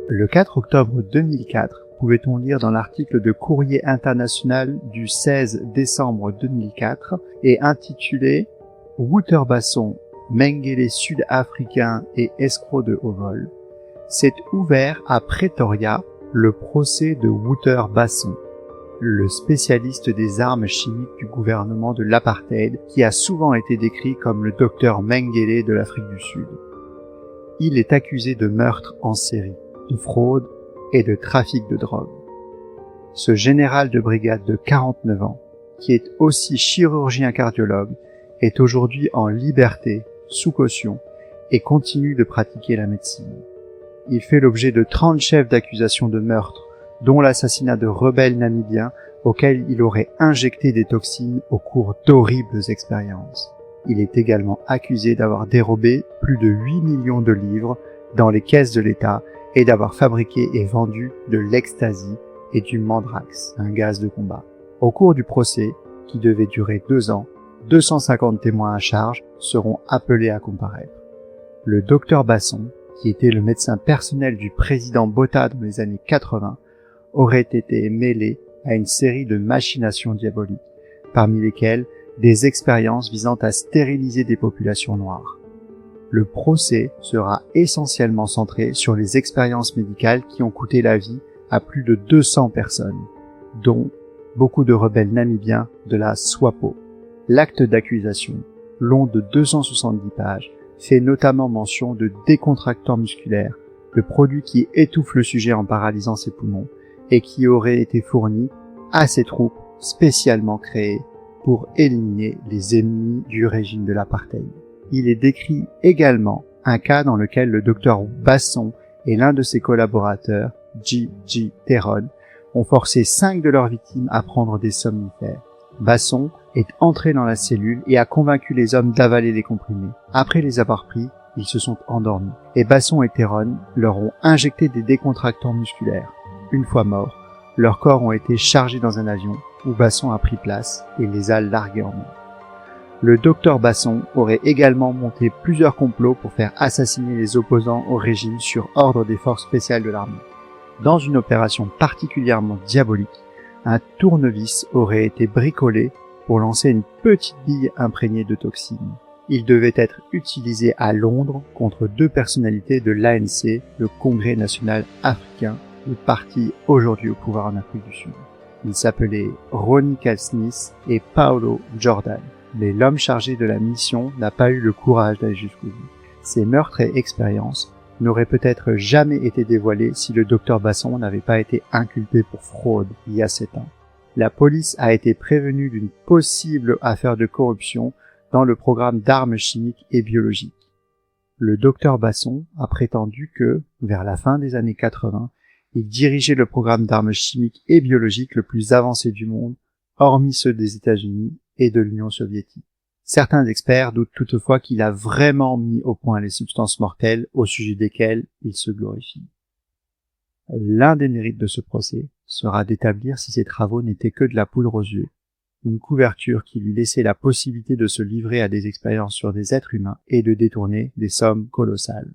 Le 4 octobre 2004, pouvait-on lire dans l'article de Courrier International du 16 décembre 2004 et intitulé « Wouter Basson, Mengele sud-africain et escroc de haut vol », s'est ouvert à Pretoria le procès de Wouter Basson, le spécialiste des armes chimiques du gouvernement de l'apartheid qui a souvent été décrit comme le docteur Mengele de l'Afrique du Sud. Il est accusé de meurtre en série, de fraude et de trafic de drogue. Ce général de brigade de 49 ans, qui est aussi chirurgien cardiologue, est aujourd'hui en liberté, sous caution, et continue de pratiquer la médecine. Il fait l'objet de 30 chefs d'accusation de meurtre, dont l'assassinat de rebelles namibiens auxquels il aurait injecté des toxines au cours d'horribles expériences. Il est également accusé d'avoir dérobé plus de 8 millions de livres dans les caisses de l'État et d'avoir fabriqué et vendu de l'ecstasy et du mandrax, un gaz de combat. Au cours du procès, qui devait durer 2 ans, 250 témoins à charge seront appelés à comparaître. Le docteur Basson, qui était le médecin personnel du président Botha dans les années 80, aurait été mêlé à une série de machinations diaboliques, parmi lesquelles des expériences visant à stériliser des populations noires. Le procès sera essentiellement centré sur les expériences médicales qui ont coûté la vie à plus de 200 personnes, dont beaucoup de rebelles namibiens de la SWAPO. L'acte d'accusation, long de 270 pages, fait notamment mention de décontractants musculaires, de produits qui étouffent le sujet en paralysant ses poumons, et qui auraient été fournis à ces troupes spécialement créées pour éliminer les ennemis du régime de l'apartheid. Il est décrit également un cas dans lequel le docteur Basson et l'un de ses collaborateurs, G.G. Theron, ont forcé 5 de leurs victimes à prendre des somnifères. Basson est entré dans la cellule et a convaincu les hommes d'avaler les comprimés. Après les avoir pris, ils se sont endormis. Et Basson et Theron leur ont injecté des décontractants musculaires. Une fois morts, leurs corps ont été chargés dans un avion où Basson a pris place et les a largués en mer. Le docteur Basson aurait également monté plusieurs complots pour faire assassiner les opposants au régime sur ordre des forces spéciales de l'armée. Dans une opération particulièrement diabolique, un tournevis aurait été bricolé pour lancer une petite bille imprégnée de toxines. Il devait être utilisé à Londres contre 2 personnalités de l'ANC, le Congrès national africain, le parti aujourd'hui au pouvoir en Afrique du Sud. Ils s'appelaient Ronnie Smith et Paolo Jordan. Mais l'homme chargé de la mission n'a pas eu le courage d'aller jusqu'au bout. Ces meurtres et expériences n'auraient peut-être jamais été dévoilés si le docteur Basson n'avait pas été inculpé pour fraude il y a 7 ans. La police a été prévenue d'une possible affaire de corruption dans le programme d'armes chimiques et biologiques. Le docteur Basson a prétendu que, vers la fin des années 80, il dirigeait le programme d'armes chimiques et biologiques le plus avancé du monde, hormis ceux des États-Unis et de l'Union soviétique. Certains experts doutent toutefois qu'il a vraiment mis au point les substances mortelles au sujet desquelles il se glorifie. L'un des mérites de ce procès sera d'établir si ses travaux n'étaient que de la poudre aux yeux, une couverture qui lui laissait la possibilité de se livrer à des expériences sur des êtres humains et de détourner des sommes colossales.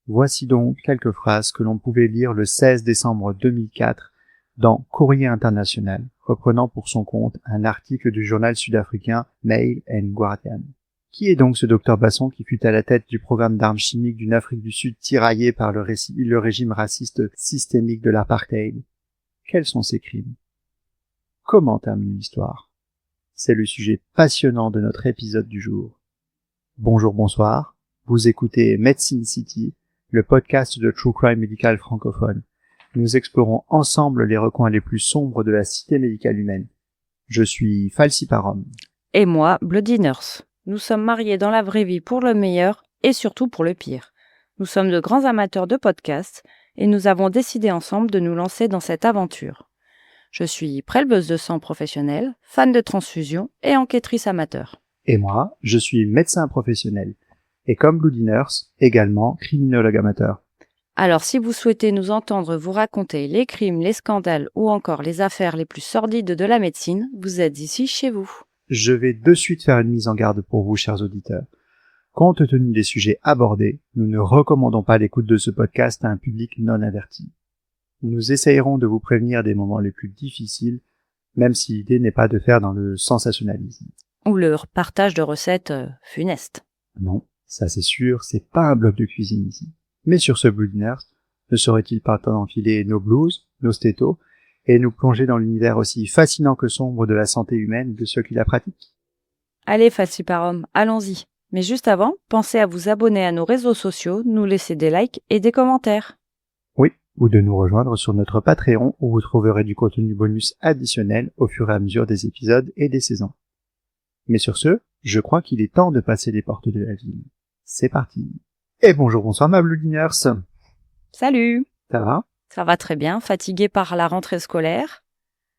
Voici donc quelques phrases que l'on pouvait lire le 16 décembre 2004 dans Courrier International, reprenant pour son compte un article du journal sud-africain Mail and Guardian. Qui est donc ce docteur Basson qui fut à la tête du programme d'armes chimiques d'une Afrique du Sud tiraillée par le régime raciste systémique de l'apartheid? Quels sont ses crimes? Comment termine l'histoire? C'est le sujet passionnant de notre épisode du jour. Bonjour, bonsoir. Vous écoutez Medicine City, le podcast de True Crime médical francophone. Nous explorons ensemble les recoins les plus sombres de la cité médicale humaine. Je suis Falsiparum. Et moi, Bloody Nurse. Nous sommes mariés dans la vraie vie pour le meilleur et surtout pour le pire. Nous sommes de grands amateurs de podcasts et nous avons décidé ensemble de nous lancer dans cette aventure. Je suis préleveuse de sang professionnelle, fan de transfusion et enquêtrice amateur. Et moi, je suis médecin professionnel. Et comme Bloody Nurse, également criminologue amateur. Alors si vous souhaitez nous entendre vous raconter les crimes, les scandales ou encore les affaires les plus sordides de la médecine, vous êtes ici chez vous. Je vais de suite faire une mise en garde pour vous, chers auditeurs. Compte tenu des sujets abordés, nous ne recommandons pas l'écoute de ce podcast à un public non averti. Nous essayerons de vous prévenir des moments les plus difficiles, même si l'idée n'est pas de faire dans le sensationnalisme. Ou le partage de recettes funestes. Non, ça c'est sûr, c'est pas un bloc de cuisine ici. Mais sur ce Bloody Nurse, ne serait-il pas temps d'enfiler nos blues, nos stétos, et nous plonger dans l'univers aussi fascinant que sombre de la santé humaine de ceux qui la pratiquent? Allez, Falsiparum, allons-y. Mais juste avant, pensez à vous abonner à nos réseaux sociaux, nous laisser des likes et des commentaires. Oui, ou de nous rejoindre sur notre Patreon où vous trouverez du contenu bonus additionnel au fur et à mesure des épisodes et des saisons. Mais sur ce, je crois qu'il est temps de passer les portes de la ville. C'est parti. Et bonjour, bonsoir ma Bloody Nurse. Salut! Ça va? Ça va très bien, fatigué par la rentrée scolaire.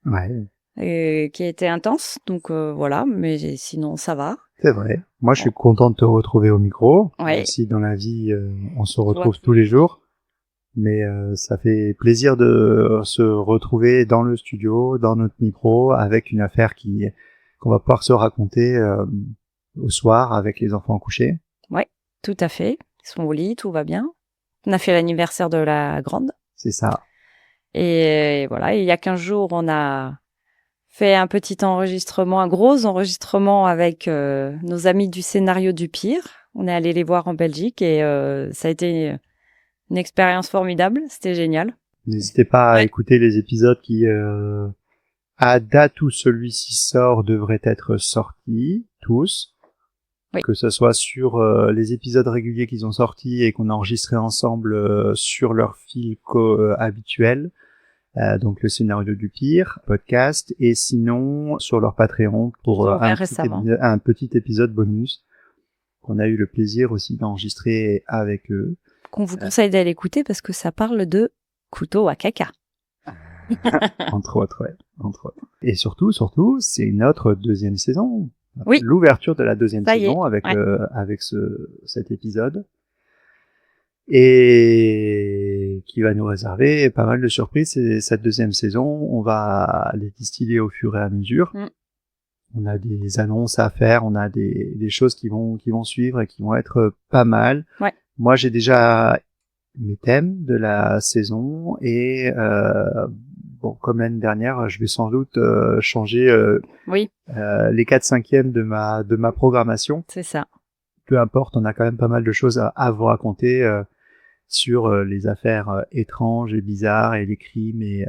Ouais. Qui a été intense, donc voilà, mais sinon ça va. C'est vrai. Moi, je suis content de te retrouver au micro. Ouais. Si dans la vie, on se retrouve tous les jours. Mais ça fait plaisir de se retrouver dans le studio, dans notre micro, avec une affaire qu'on va pouvoir se raconter au soir avec les enfants couchés. Ouais, tout à fait. Ils sont au lit, tout va bien. On a fait l'anniversaire de la grande. C'est ça. Et voilà, il y a 15 jours, on a fait un petit enregistrement, un gros enregistrement avec nos amis du scénario du pire. On est allé les voir en Belgique et ça a été une expérience formidable. C'était génial. N'hésitez pas à écouter les épisodes qui, à date où celui-ci sort, devraient être sortis, tous. Oui. Que ce soit sur les épisodes réguliers qu'ils ont sortis et qu'on a enregistrés ensemble sur leur fil habituel. Donc le scénario du pire, podcast, et sinon sur leur Patreon pour un petit épisode bonus qu'on a eu le plaisir aussi d'enregistrer avec eux. Qu'on vous conseille d'aller écouter parce que ça parle de couteau à caca. Entre autres, ouais. Entre autres. Et surtout, c'est notre deuxième saison. Oui. L'ouverture de la deuxième saison avec cet épisode. Et qui va nous réserver pas mal de surprises. Et cette deuxième saison, on va les distiller au fur et à mesure. On a des annonces à faire, on a des choses qui vont suivre et qui vont être pas mal. Ouais. Moi, j'ai déjà mes thèmes de la saison et bon, comme l'année dernière, je vais sans doute changer les 4/5 de ma programmation. C'est ça. Peu importe, on a quand même pas mal de choses à vous raconter sur les affaires étranges et bizarres et les crimes et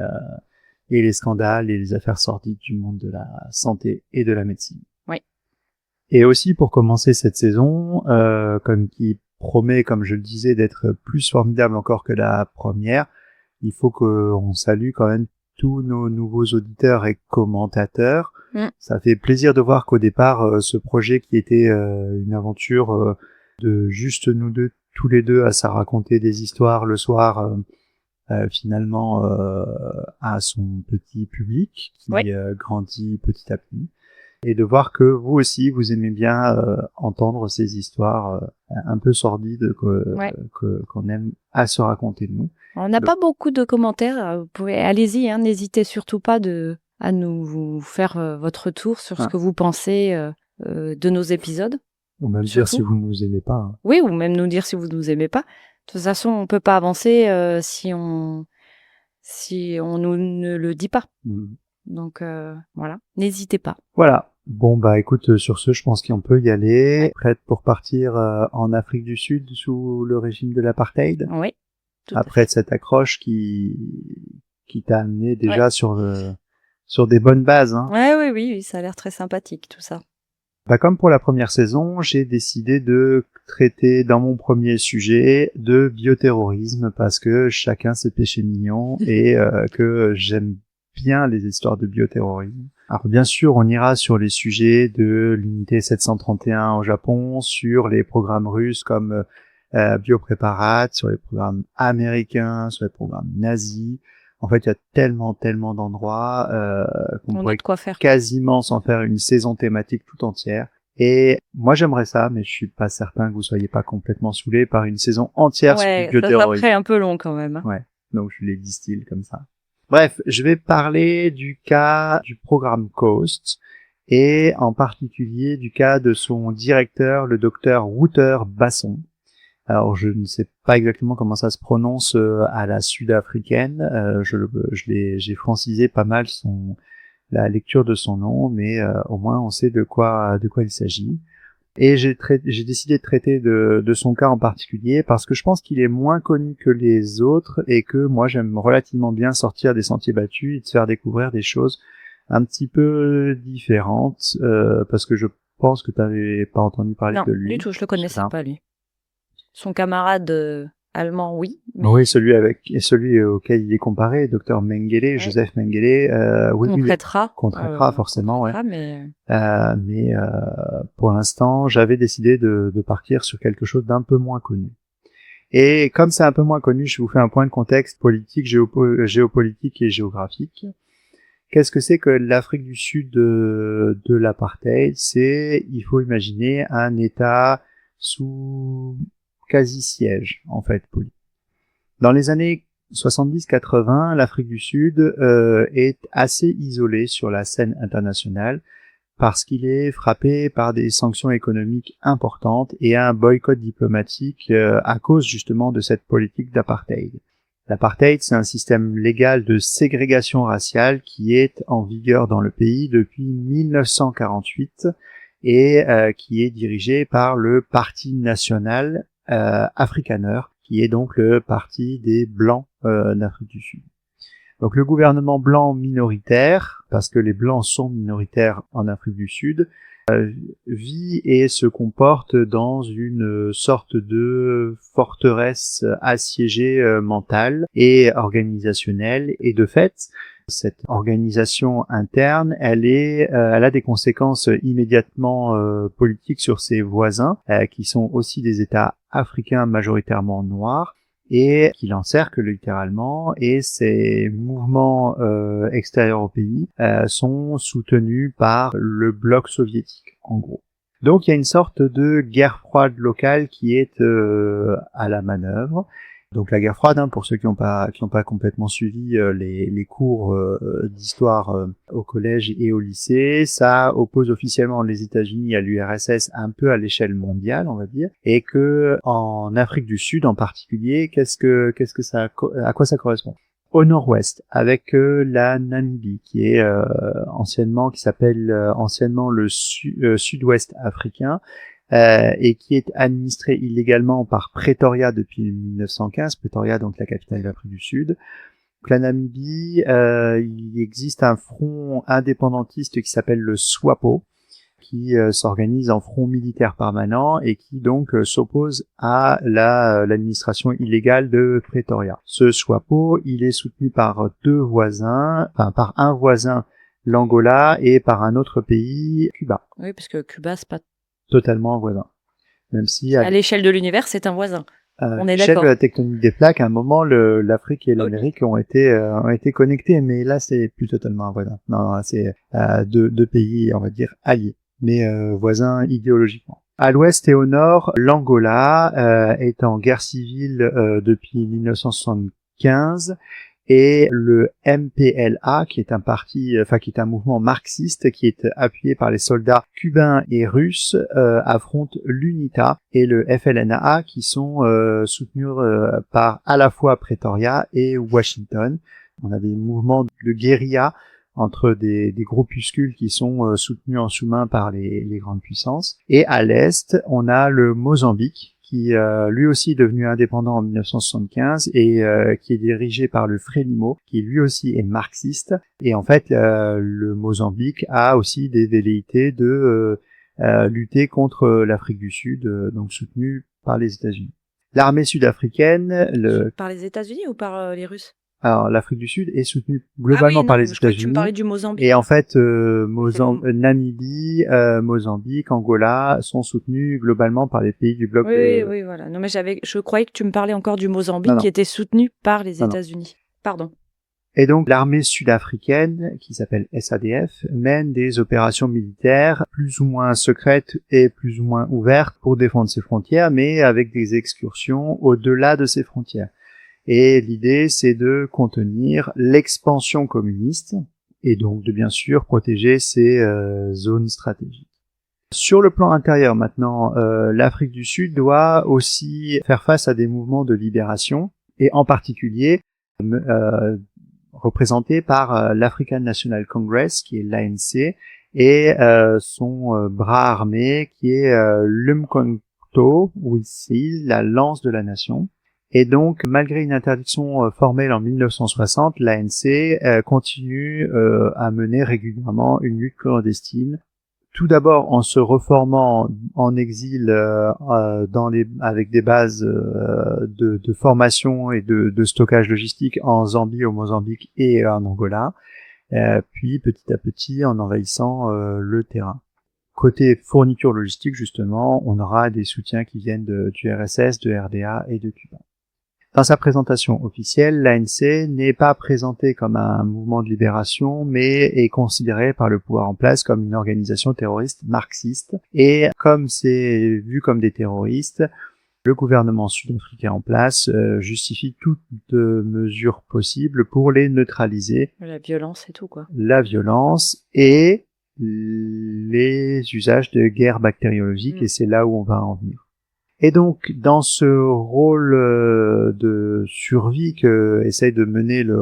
les scandales et les affaires sordides du monde de la santé et de la médecine. Oui. Et aussi pour commencer cette saison, qui promet, comme je le disais, d'être plus formidable encore que la première, il faut qu'on salue quand même tous nos nouveaux auditeurs et commentateurs. Ça fait plaisir de voir qu'au départ, ce projet qui était une aventure de juste nous deux, tous les deux, à se raconter des histoires le soir, finalement à son petit public qui grandit petit à petit. Et de voir que vous aussi, vous aimez bien entendre ces histoires un peu sordides qu'on aime à se raconter nous. On n'a pas beaucoup de commentaires. Vous pouvez, allez-y, n'hésitez surtout pas à nous faire votre retour sur ce que vous pensez de nos épisodes. Ou même dire si vous nous aimez pas. Oui, ou même nous dire si vous nous aimez pas. De toute façon, on peut pas avancer si on ne le dit pas. Donc voilà, n'hésitez pas. Voilà. Bon bah écoute, sur ce, je pense qu'on peut y aller. Prête pour partir en Afrique du Sud sous le régime de l'apartheid. Oui. Après cette accroche qui t'a amené déjà sur des bonnes bases. Oui, ça a l'air très sympathique tout ça. Bah comme pour la première saison, j'ai décidé de traiter dans mon premier sujet de bioterrorisme parce que chacun ses péchés mignons et que j'aime bien les histoires de bioterrorisme. Alors bien sûr, on ira sur les sujets de l'unité 731 au Japon, sur les programmes russes comme Biopréparat, sur les programmes américains, sur les programmes nazis. En fait, il y a tellement d'endroits qu'on pourrait quasiment s'en faire une saison thématique tout entière. Et moi, j'aimerais ça, mais je suis pas certain que vous soyez pas complètement saoulés par une saison entière sur le bioterrorisme. Ça serait un peu long quand même. Ouais, donc je les distille comme ça. Bref, je vais parler du cas du programme COAST, et en particulier du cas de son directeur, le docteur Wouter Basson. Alors, je ne sais pas exactement comment ça se prononce à la sud-africaine. J'ai francisé pas mal la lecture de son nom, mais au moins on sait de quoi il s'agit. Et j'ai décidé de traiter de son cas en particulier parce que je pense qu'il est moins connu que les autres et que moi j'aime relativement bien sortir des sentiers battus et de faire découvrir des choses un petit peu différentes parce que je pense que tu n'avais pas entendu parler Non, de lui. du tout, je le connaissais pas, lui. Son camarade allemand, oui. Mais... Oui, celui auquel il est comparé, Dr Mengele, ouais. Joseph Mengele. Oui, qu'on traitera forcément, ouais. Mais pour l'instant, j'avais décidé de partir sur quelque chose d'un peu moins connu. Et comme c'est un peu moins connu, je vous fais un point de contexte politique, géopolitique et géographique. Qu'est-ce que c'est que l'Afrique du Sud de l'apartheid? Il faut imaginer un État sous quasi-siège, en fait, politique. Dans les années 70-80, l'Afrique du Sud est assez isolée sur la scène internationale parce qu'il est frappé par des sanctions économiques importantes et un boycott diplomatique à cause justement de cette politique d'apartheid. L'apartheid, c'est un système légal de ségrégation raciale qui est en vigueur dans le pays depuis 1948 et qui est dirigé par le Parti national Afrikaner, qui est donc le parti des Blancs d'Afrique du Sud. Donc le gouvernement blanc minoritaire, parce que les Blancs sont minoritaires en Afrique du Sud, vit et se comporte dans une sorte de forteresse assiégée mentale et organisationnelle. Et de fait, cette organisation interne, elle a des conséquences immédiatement politiques sur ses voisins, qui sont aussi des États africains majoritairement noirs, et qui l'encerclent littéralement, et ces mouvements extérieurs au pays sont soutenus par le bloc soviétique, en gros. Donc il y a une sorte de guerre froide locale qui est à la manœuvre. Donc la guerre froide, pour ceux qui n'ont pas complètement suivi les cours d'histoire au collège et au lycée, ça oppose officiellement les États-Unis à l'URSS un peu à l'échelle mondiale, on va dire, et que en Afrique du Sud en particulier, à quoi ça correspond? Au nord-ouest, avec la Namibie, qui s'appelle anciennement le sud-ouest africain, et qui est administré illégalement par Pretoria depuis 1915, Pretoria donc la capitale de l'Afrique du Sud. Donc la Namibie, il existe un front indépendantiste qui s'appelle le SWAPO, qui s'organise en front militaire permanent et qui donc s'oppose à l'administration illégale de Pretoria. Ce SWAPO, il est soutenu par par un voisin, l'Angola, et par un autre pays, Cuba. Oui, parce que Cuba, c'est pas totalement un voisin. Même si à l'échelle de l'univers, c'est un voisin. On est d'accord. À l'échelle de la tectonique des plaques, à un moment, l'Afrique et l'Amérique ont été connectés, mais là, c'est plus totalement un voisin. Non, c'est deux pays, on va dire, alliés, mais voisins idéologiquement. À l'ouest et au nord, l'Angola est en guerre civile depuis 1975. Et le MPLA, qui est qui est un mouvement marxiste qui est appuyé par les soldats cubains et russes, affronte l'UNITA et le FLNA, qui sont soutenus par à la fois Pretoria et Washington. On a des mouvements de guérilla entre des groupuscules qui sont soutenus en sous-main par les grandes puissances. Et à l'est, on a le Mozambique, qui lui aussi est devenu indépendant en 1975 et qui est dirigé par le Frelimo, qui lui aussi est marxiste. Et en fait, le Mozambique a aussi des velléités de lutter contre l'Afrique du Sud, donc soutenue par les États-Unis. L'armée sud-africaine... Par les États-Unis ou par les Russes? Alors, l'Afrique du Sud est soutenue globalement par les États-Unis. Tu me parlais du Mozambique. Et en fait, Namibie, Mozambique, Angola sont soutenus globalement par les pays du bloc. Oui, voilà. Non, mais je croyais que tu me parlais encore du Mozambique qui était soutenu par les États-Unis. Pardon. Et donc, l'armée sud-africaine, qui s'appelle SADF, mène des opérations militaires plus ou moins secrètes et plus ou moins ouvertes pour défendre ses frontières, mais avec des excursions au-delà de ses frontières. Et l'idée, c'est de contenir l'expansion communiste et donc de bien sûr protéger ces zones stratégiques. Sur le plan intérieur maintenant, l'Afrique du Sud doit aussi faire face à des mouvements de libération, et en particulier représenté par l'African National Congress, qui est l'ANC, et son bras armé, qui est l'Umkhonto Wesizwe, la lance de la nation. Et donc, malgré une interdiction formelle en 1960, l'ANC continue à mener régulièrement une lutte clandestine. Tout d'abord en se reformant en exil avec des bases de formation et de stockage logistique en Zambie, au Mozambique et en Angola, puis petit à petit en envahissant le terrain. Côté fourniture logistique, justement, on aura des soutiens qui viennent du RSS, de RDA et de Cuba. Dans sa présentation officielle, l'ANC n'est pas présentée comme un mouvement de libération, mais est considérée par le pouvoir en place comme une organisation terroriste marxiste. Et comme c'est vu comme des terroristes, le gouvernement sud-africain en place justifie toutes mesures possibles pour les neutraliser. La violence et tout, quoi. La violence et les usages de guerre bactériologique, et c'est là où on va en venir. Et donc, dans ce rôle de survie que essaye de mener le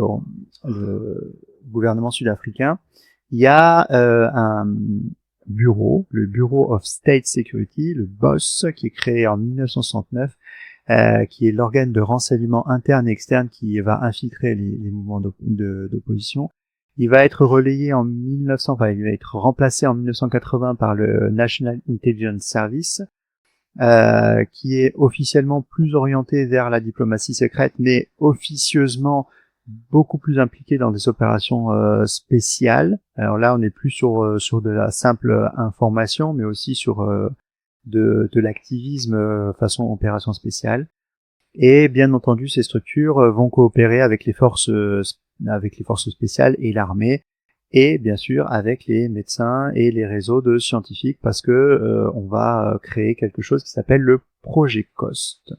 gouvernement sud-africain, il y a un bureau, le Bureau of State Security, le BOSS, qui est créé en 1969, qui est l'organe de renseignement interne et externe qui va infiltrer les mouvements d'opposition. Il va être relayé il va être remplacé en 1980 par le National Intelligence Service, qui est officiellement plus orienté vers la diplomatie secrète, mais officieusement beaucoup plus impliqué dans des opérations spéciales. Alors là, on n'est plus sur de la simple information, mais aussi sur de l'activisme façon opération spéciale. Et bien entendu, ces structures vont coopérer avec les forces spéciales et l'armée, et bien sûr avec les médecins et les réseaux de scientifiques, parce que on va créer quelque chose qui s'appelle le projet COST.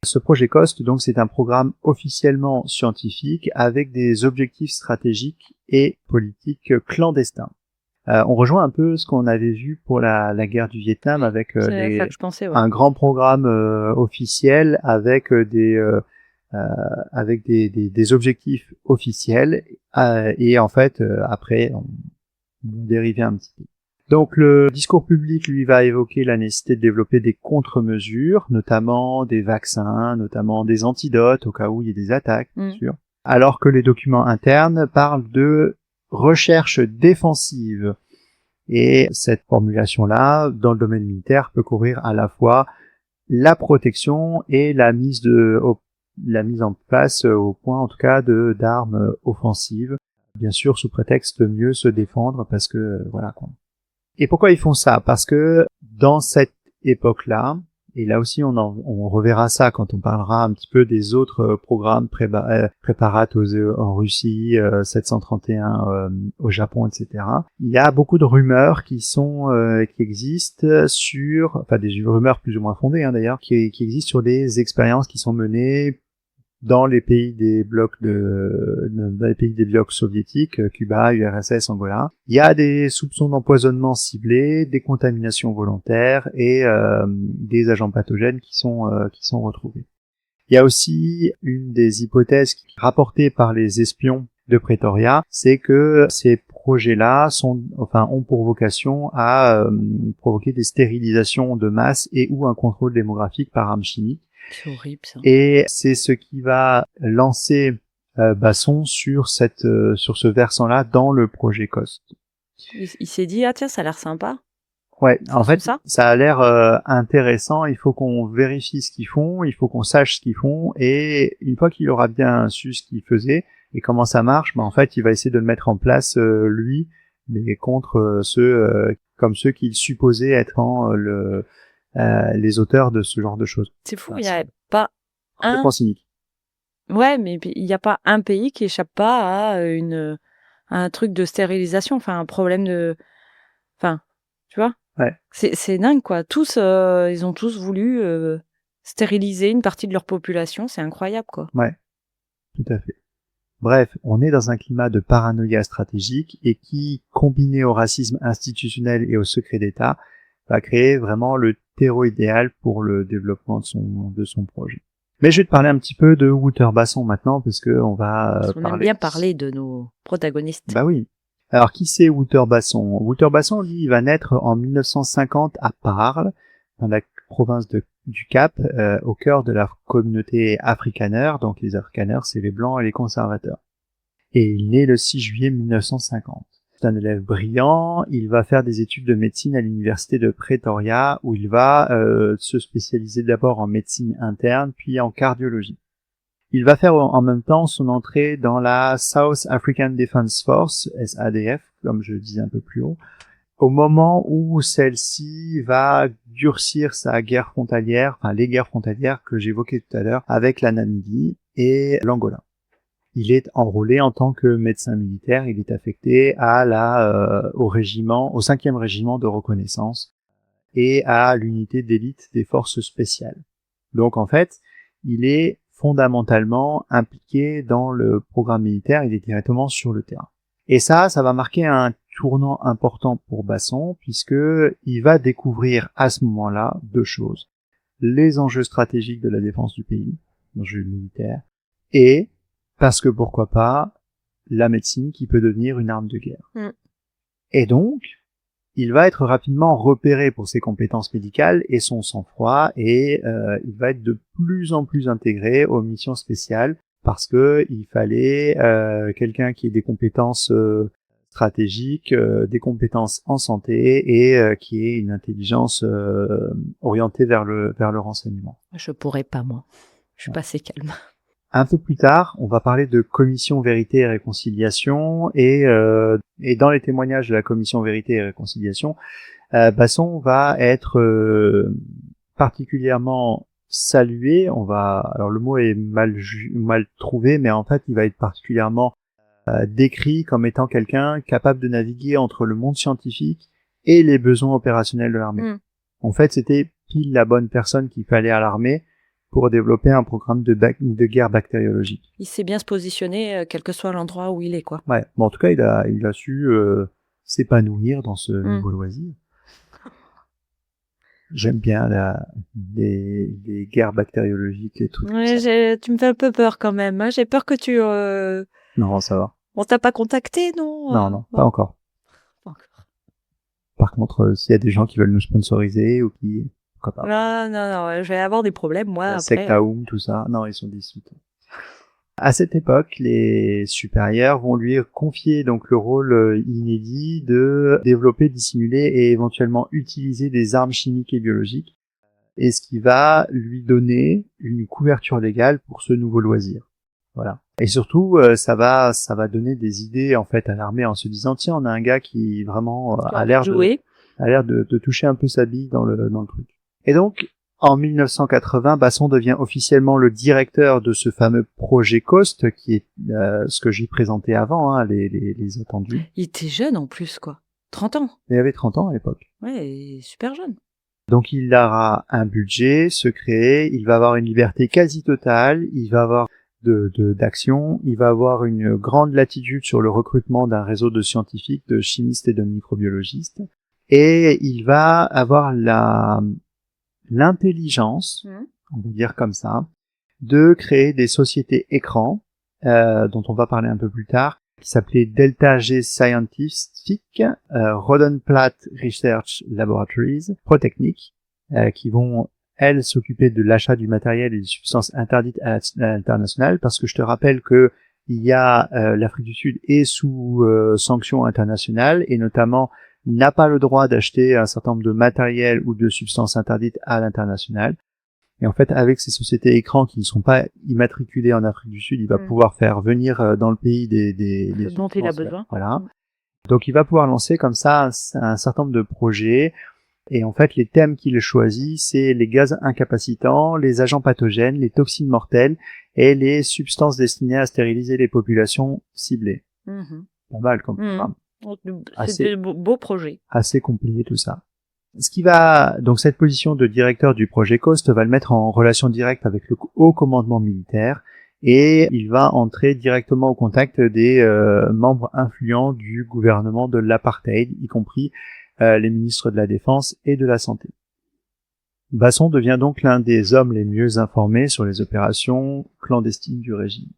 Ce projet COST, donc, c'est un programme officiellement scientifique avec des objectifs stratégiques et politiques clandestins. On rejoint un peu ce qu'on avait vu pour la guerre du Vietnam, avec un grand programme officiel avec des objectifs officiels, et en fait après on dérive un petit peu. Donc le discours public, lui, va évoquer la nécessité de développer des contre-mesures, notamment des vaccins, notamment des antidotes au cas où il y a des attaques, bien sûr. Alors que les documents internes parlent de recherche défensive. Et cette formulation-là, dans le domaine militaire, peut couvrir à la fois la protection et la mise en place, au point en tout cas d'armes offensives, bien sûr sous prétexte de mieux se défendre, parce que voilà quoi. Et pourquoi ils font ça? Parce que dans cette époque-là, et là aussi on reverra ça quand on parlera un petit peu des autres programmes Préparat en Russie, 731 au Japon, etc. Il y a beaucoup de rumeurs qui existent sur, des rumeurs plus ou moins fondées d'ailleurs, qui existent sur des expériences qui sont menées dans les pays des blocs soviétiques, Cuba, URSS, Angola. Il y a des soupçons d'empoisonnement ciblé, des contaminations volontaires et des agents pathogènes qui sont retrouvés. Il y a aussi une des hypothèses rapportées par les espions de Pretoria, c'est que ces projets-là ont pour vocation à provoquer des stérilisations de masse et ou un contrôle démographique par armes chimiques. C'est horrible, ça. Et c'est ce qui va lancer Basson sur ce versant-là dans le projet COST. Il s'est dit, ah tiens, ça a l'air sympa. Ouais, en fait, ça a l'air intéressant. Il faut qu'on vérifie ce qu'ils font, il faut qu'on sache ce qu'ils font, et une fois qu'il aura bien su ce qu'ils faisaient et comment ça marche, en fait, il va essayer de le mettre en place lui, mais contre ceux qu'il supposait être les auteurs de ce genre de choses. C'est fou, il n'y a pas complètement cynique. Ouais, mais il n'y a pas un pays qui échappe pas à un truc de stérilisation, un problème de... tu vois? Ouais. C'est dingue, quoi. Tous, ils ont tous voulu stériliser une partie de leur population, c'est incroyable, quoi. Ouais, tout à fait. Bref, on est dans un climat de paranoïa stratégique et qui, combiné au racisme institutionnel et au secret d'État, va créer vraiment le terreau idéal pour le développement de son projet. Mais je vais te parler un petit peu de Wouter Basson maintenant, parce que on va Parce qu'on aime bien parler de nos protagonistes. Bah oui. Alors, qui c'est Wouter Basson? Wouter Basson, lui, il va naître en 1950 à Parle, dans la province du Cap, au cœur de la communauté afrikaner. Donc, les afrikaners, c'est les blancs et les conservateurs. Et il naît le 6 juillet 1950. C'est un élève brillant. Il va faire des études de médecine à l'université de Pretoria, où il va se spécialiser d'abord en médecine interne, puis en cardiologie. Il va faire en même temps son entrée dans la South African Defence Force, SADF, comme je disais un peu plus haut, au moment où celle-ci va durcir sa guerre frontalière, enfin les guerres frontalières que j'évoquais tout à l'heure, avec la Namibie et l'Angola. Il est enrôlé en tant que médecin militaire, il est affecté à au 5e régiment de reconnaissance et à l'unité d'élite des forces spéciales. Donc en fait, il est fondamentalement impliqué dans le programme militaire, il est directement sur le terrain. Et ça va marquer un tournant important pour Basson, puisque il va découvrir à ce moment-là deux choses. Les enjeux stratégiques de la défense du pays, l'enjeu militaire, et, parce que pourquoi pas, la médecine qui peut devenir une arme de guerre. Et donc, il va être rapidement repéré pour ses compétences médicales et son sang-froid, et il va être de plus en plus intégré aux missions spéciales parce que il fallait quelqu'un qui ait des compétences stratégiques, des compétences en santé et qui ait une intelligence orientée vers le renseignement. Je pourrais pas, moi. Je suis pas assez calme. Un peu plus tard, on va parler de commission vérité et réconciliation et dans les témoignages de la commission vérité et réconciliation, Basson va être particulièrement salué. Alors le mot est mal trouvé, mais en fait, il va être particulièrement décrit comme étant quelqu'un capable de naviguer entre le monde scientifique et les besoins opérationnels de l'armée. En fait, c'était pile la bonne personne qu'il fallait à l'armée pour développer un programme de guerre bactériologique. Il sait bien se positionner, quel que soit l'endroit où il est, quoi. Ouais. Bon, en tout cas, il a su s'épanouir dans ce nouveau loisir. J'aime bien les guerres bactériologiques, les trucs. Ouais, tu me fais un peu peur quand même. Hein. J'ai peur que tu... Non, ça va. On t'a pas contacté, non? Non, pas encore. Par contre, s'il y a des gens qui veulent nous sponsoriser ou qui... Non, je vais avoir des problèmes, moi, après. Secta Oum, tout ça. Non, ils sont dissous. À cette époque, les supérieurs vont lui confier donc le rôle inédit de développer, dissimuler et éventuellement utiliser des armes chimiques et biologiques, et ce qui va lui donner une couverture légale pour ce nouveau loisir. Voilà. Et surtout, ça va donner des idées en fait à l'armée en se disant tiens, on a un gars qui vraiment a l'air de toucher un peu sa bille dans le truc. Et donc, en 1980, Basson devient officiellement le directeur de ce fameux projet COST, qui est ce que j'ai présenté avant, hein, les attendus. Il était jeune en plus, quoi. 30 ans. Il avait 30 ans à l'époque. Ouais, super jeune. Donc il aura un budget secret, il va avoir une liberté quasi totale, il va avoir d'action, il va avoir une grande latitude sur le recrutement d'un réseau de scientifiques, de chimistes et de microbiologistes, et il va avoir l'intelligence, on va dire comme ça, de créer des sociétés écrans, dont on va parler un peu plus tard, qui s'appelait Delta G Scientific, Rodenplatt Research Laboratories, Protechnic, qui vont, elles, s'occuper de l'achat du matériel et des substances interdites à l'international, parce que je te rappelle que il y a l'Afrique du Sud est sous sanctions internationales, et notamment n'a pas le droit d'acheter un certain nombre de matériel ou de substances interdites à l'international. Et en fait, avec ces sociétés écrans qui ne sont pas immatriculées en Afrique du Sud, il va pouvoir faire venir dans le pays des dont il a besoin. Voilà. Donc, il va pouvoir lancer comme ça un certain nombre de projets. Et en fait, les thèmes qu'il choisit, c'est les gaz incapacitants, les agents pathogènes, les toxines mortelles et les substances destinées à stériliser les populations ciblées. Pas mal comme programme. C'est de beaux projets. Assez compliqué tout ça. Donc cette position de directeur du projet COST va le mettre en relation directe avec le haut commandement militaire, et il va entrer directement au contact des membres influents du gouvernement de l'apartheid, y compris les ministres de la Défense et de la Santé. Basson devient donc l'un des hommes les mieux informés sur les opérations clandestines du régime.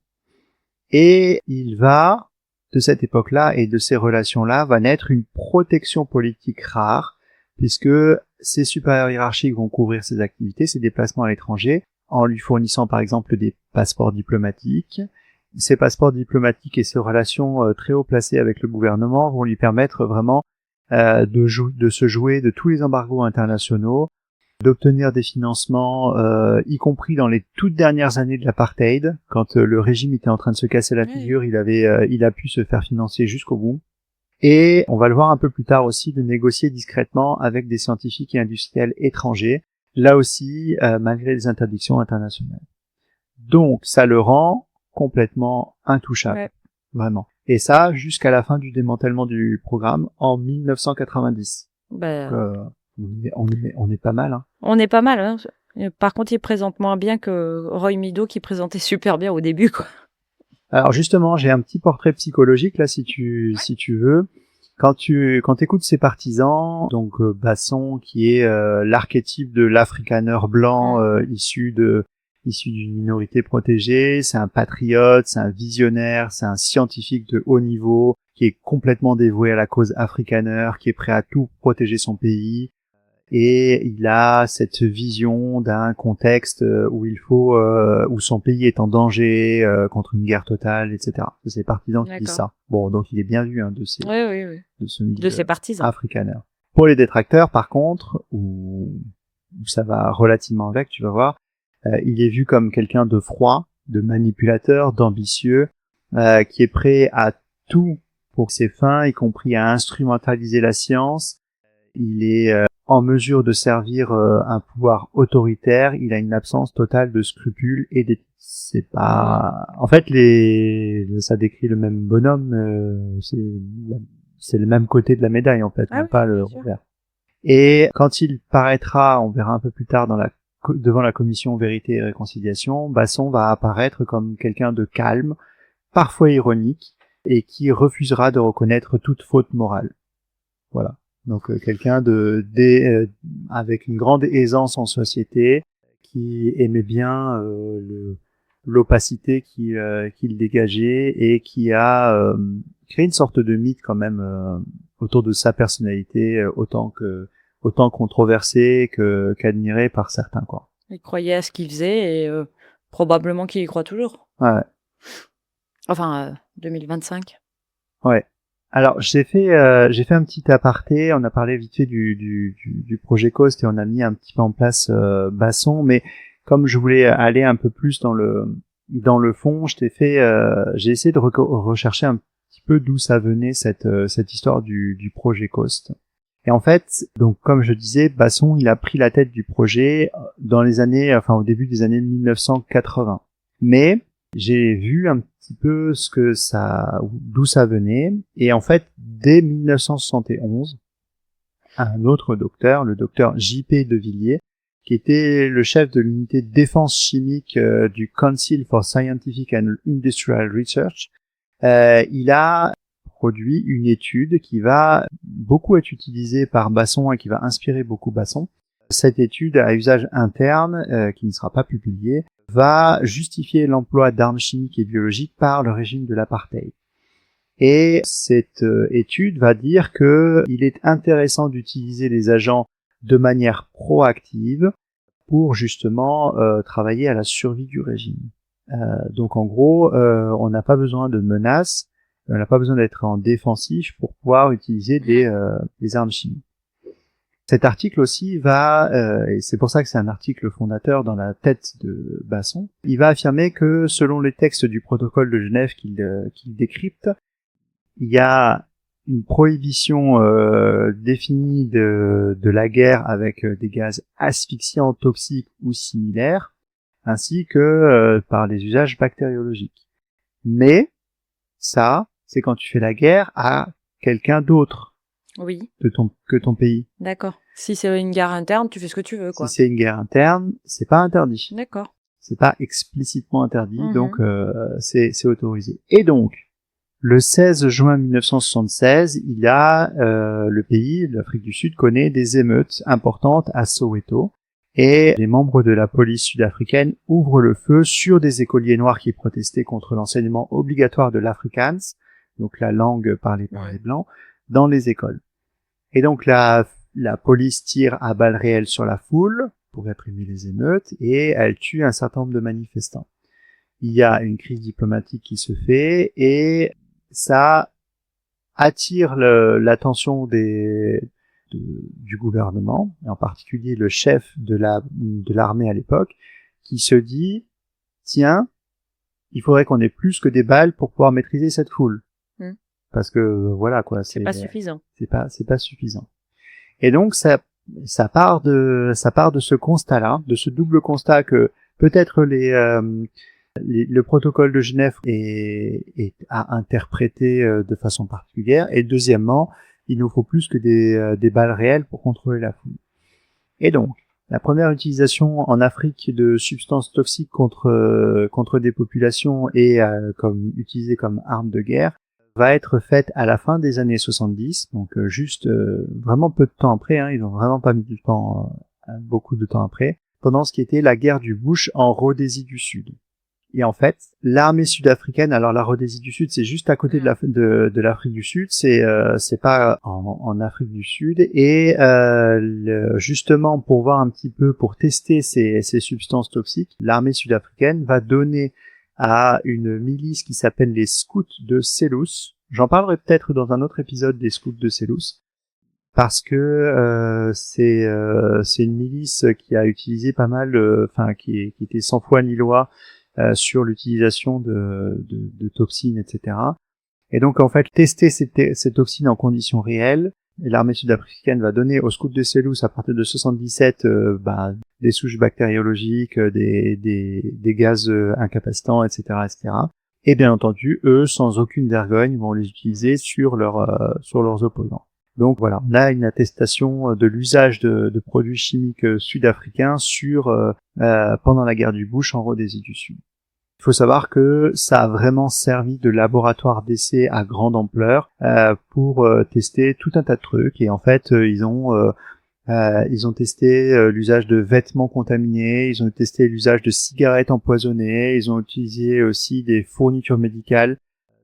Et il va, de cette époque-là et de ces relations-là, va naître une protection politique rare, puisque ses supérieurs hiérarchiques vont couvrir ses activités, ses déplacements à l'étranger, en lui fournissant par exemple des passeports diplomatiques. Ces passeports diplomatiques et ces relations très haut placées avec le gouvernement vont lui permettre vraiment de se jouer de tous les embargos internationaux, d'obtenir des financements, y compris dans les toutes dernières années de l'apartheid, quand le régime était en train de se casser la figure, il a pu se faire financer jusqu'au bout. Et on va le voir un peu plus tard aussi, de négocier discrètement avec des scientifiques et industriels étrangers, là aussi, malgré les interdictions internationales. Donc, ça le rend complètement intouchable, vraiment. Et ça, jusqu'à la fin du démantèlement du programme en 1990. On est pas mal, hein. On est pas mal, hein. Par contre, il présente moins bien que Roy Meadows qui présentait super bien au début, quoi. Alors justement, j'ai un petit portrait psychologique là, si tu veux. Quand écoutes ces partisans, donc Basson qui est l'archétype de l'Afrikaner blanc issu d'une minorité protégée, c'est un patriote, c'est un visionnaire, c'est un scientifique de haut niveau qui est complètement dévoué à la cause Afrikaner, qui est prêt à tout protéger son pays. Et il a cette vision d'un contexte où son pays est en danger contre une guerre totale, etc. C'est ses partisans qui disent ça. Bon, donc il est bien vu de ces partisans afrikaners. Pour les détracteurs, par contre, où ça va relativement avec, tu vas voir, il est vu comme quelqu'un de froid, de manipulateur, d'ambitieux, qui est prêt à tout pour ses fins, y compris à instrumentaliser la science. Il est en mesure de servir un pouvoir autoritaire, il a une absence totale de scrupules et d'éthique. C'est pas... En fait, ça décrit le même bonhomme, c'est le même côté de la médaille, en fait, pas le revers. Et quand il paraîtra, on verra un peu plus tard devant la commission Vérité et Réconciliation, Basson va apparaître comme quelqu'un de calme, parfois ironique, et qui refusera de reconnaître toute faute morale. Voilà. Donc quelqu'un avec une grande aisance en société, qui aimait bien l'opacité qu'il dégageait et qui a créé une sorte de mythe quand même autour de sa personnalité, autant controversée qu'admirée par certains, quoi. Il croyait à ce qu'il faisait et probablement qu'il y croit toujours. Ouais. Enfin 2025. Ouais. Alors j'ai fait un petit aparté, on a parlé vite fait du projet Coast et on a mis un petit peu en place Basson, mais comme je voulais aller un peu plus dans le fond, j'ai essayé de rechercher un petit peu d'où ça venait cette histoire du projet Coast. Et en fait, donc comme je disais, Basson, il a pris la tête du projet au début des années 1980. Mais j'ai vu un petit peu d'où ça venait, et en fait, dès 1971, un autre docteur, le docteur J.P. de Villiers, qui était le chef de l'unité de défense chimique du Council for Scientific and Industrial Research, il a produit une étude qui va beaucoup être utilisée par Basson et qui va inspirer beaucoup Basson. Cette étude à usage interne, qui ne sera pas publiée, va justifier l'emploi d'armes chimiques et biologiques par le régime de l'apartheid. Et cette étude va dire que il est intéressant d'utiliser les agents de manière proactive pour justement travailler à la survie du régime. Donc en gros, on n'a pas besoin de menaces, on n'a pas besoin d'être en défensif pour pouvoir utiliser des armes chimiques. Cet article aussi et c'est pour ça que c'est un article fondateur dans la tête de Basson, il va affirmer que selon les textes du protocole de Genève qu'il décrypte, il y a une prohibition définie de la guerre avec des gaz asphyxiants, toxiques ou similaires, ainsi que par les usages bactériologiques. Mais ça, c'est quand tu fais la guerre à quelqu'un d'autre. Oui. Que ton pays. D'accord. Si c'est une guerre interne, tu fais ce que tu veux, quoi. Si c'est une guerre interne, c'est pas interdit. D'accord. C'est pas explicitement interdit, donc c'est autorisé. Et donc, le 16 juin 1976, il y a le pays, l'Afrique du Sud, connaît des émeutes importantes à Soweto. Et les membres de la police sud-africaine ouvrent le feu sur des écoliers noirs qui protestaient contre l'enseignement obligatoire de l'Afrikaans, donc la langue parlée par les Blancs, dans les écoles. Et donc la police tire à balles réelles sur la foule pour réprimer les émeutes et elle tue un certain nombre de manifestants. Il y a une crise diplomatique qui se fait et ça attire l'attention du gouvernement, et en particulier le chef de l'armée à l'époque, qui se dit tiens, il faudrait qu'on ait plus que des balles pour pouvoir maîtriser cette foule. Parce que voilà quoi, c'est pas suffisant. C'est pas suffisant. Et donc ça part de ce constat-là, de ce double constat que peut-être le protocole de Genève est à interpréter de façon particulière, et deuxièmement, il nous faut plus que des balles réelles pour contrôler la foule. Et donc, la première utilisation en Afrique de substances toxiques contre des populations et utilisées comme arme de guerre va être faite à la fin des années 70, donc juste vraiment peu de temps après, ils ont vraiment pas mis du temps, beaucoup de temps après, pendant ce qui était la guerre du Bush en Rhodésie du Sud. Et en fait, l'armée sud-africaine, alors la Rhodésie du Sud, c'est juste à côté de l'Afrique du Sud, c'est pas en Afrique du Sud, et justement pour voir un petit peu, pour tester ces substances toxiques, l'armée sud-africaine va donner à une milice qui s'appelle les Scouts de Selous. J'en parlerai peut-être dans un autre épisode des Scouts de Selous, parce que c'est une milice qui a utilisé pas mal, qui était sans foi ni loi sur l'utilisation de toxines, etc. Et donc en fait, tester ces toxines en conditions réelles, et l'armée sud-africaine va donner aux Scouts de Selous à partir de 77 des souches bactériologiques, des gaz incapacitants, etc., etc. Et bien entendu, eux, sans aucune vergogne, vont les utiliser sur leurs opposants. Donc voilà, on a une attestation de l'usage de produits chimiques sud-africains pendant la guerre du Bush en Rhodésie du Sud. Il faut savoir que ça a vraiment servi de laboratoire d'essai à grande ampleur pour tester tout un tas de trucs. Et en fait, ils ont testé l'usage de vêtements contaminés, ils ont testé l'usage de cigarettes empoisonnées, ils ont utilisé aussi des fournitures médicales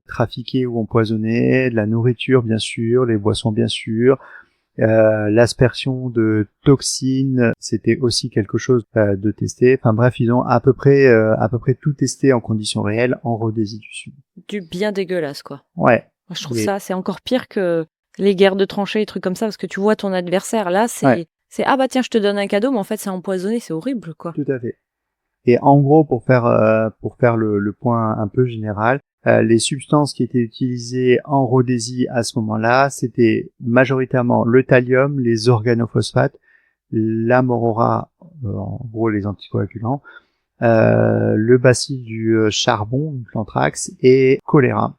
trafiquées ou empoisonnées, de la nourriture bien sûr, les boissons bien sûr. L'aspersion de toxines, c'était aussi quelque chose de testé. Enfin bref, ils ont à peu près tout testé en conditions réelles en Rhodésie du Sud. Du bien dégueulasse, quoi. Ouais. Moi, je trouve ça, c'est encore pire que les guerres de tranchées, les trucs comme ça, parce que tu vois ton adversaire. Là, c'est ah bah tiens, je te donne un cadeau, mais en fait, c'est empoisonné, c'est horrible, quoi. Tout à fait. Et en gros, pour faire le point un peu général, les substances qui étaient utilisées en Rhodésie à ce moment-là, c'était majoritairement le thallium, les organophosphates, l'amorora, en gros les anticoagulants, le bacille du charbon, l'anthrax, et choléra.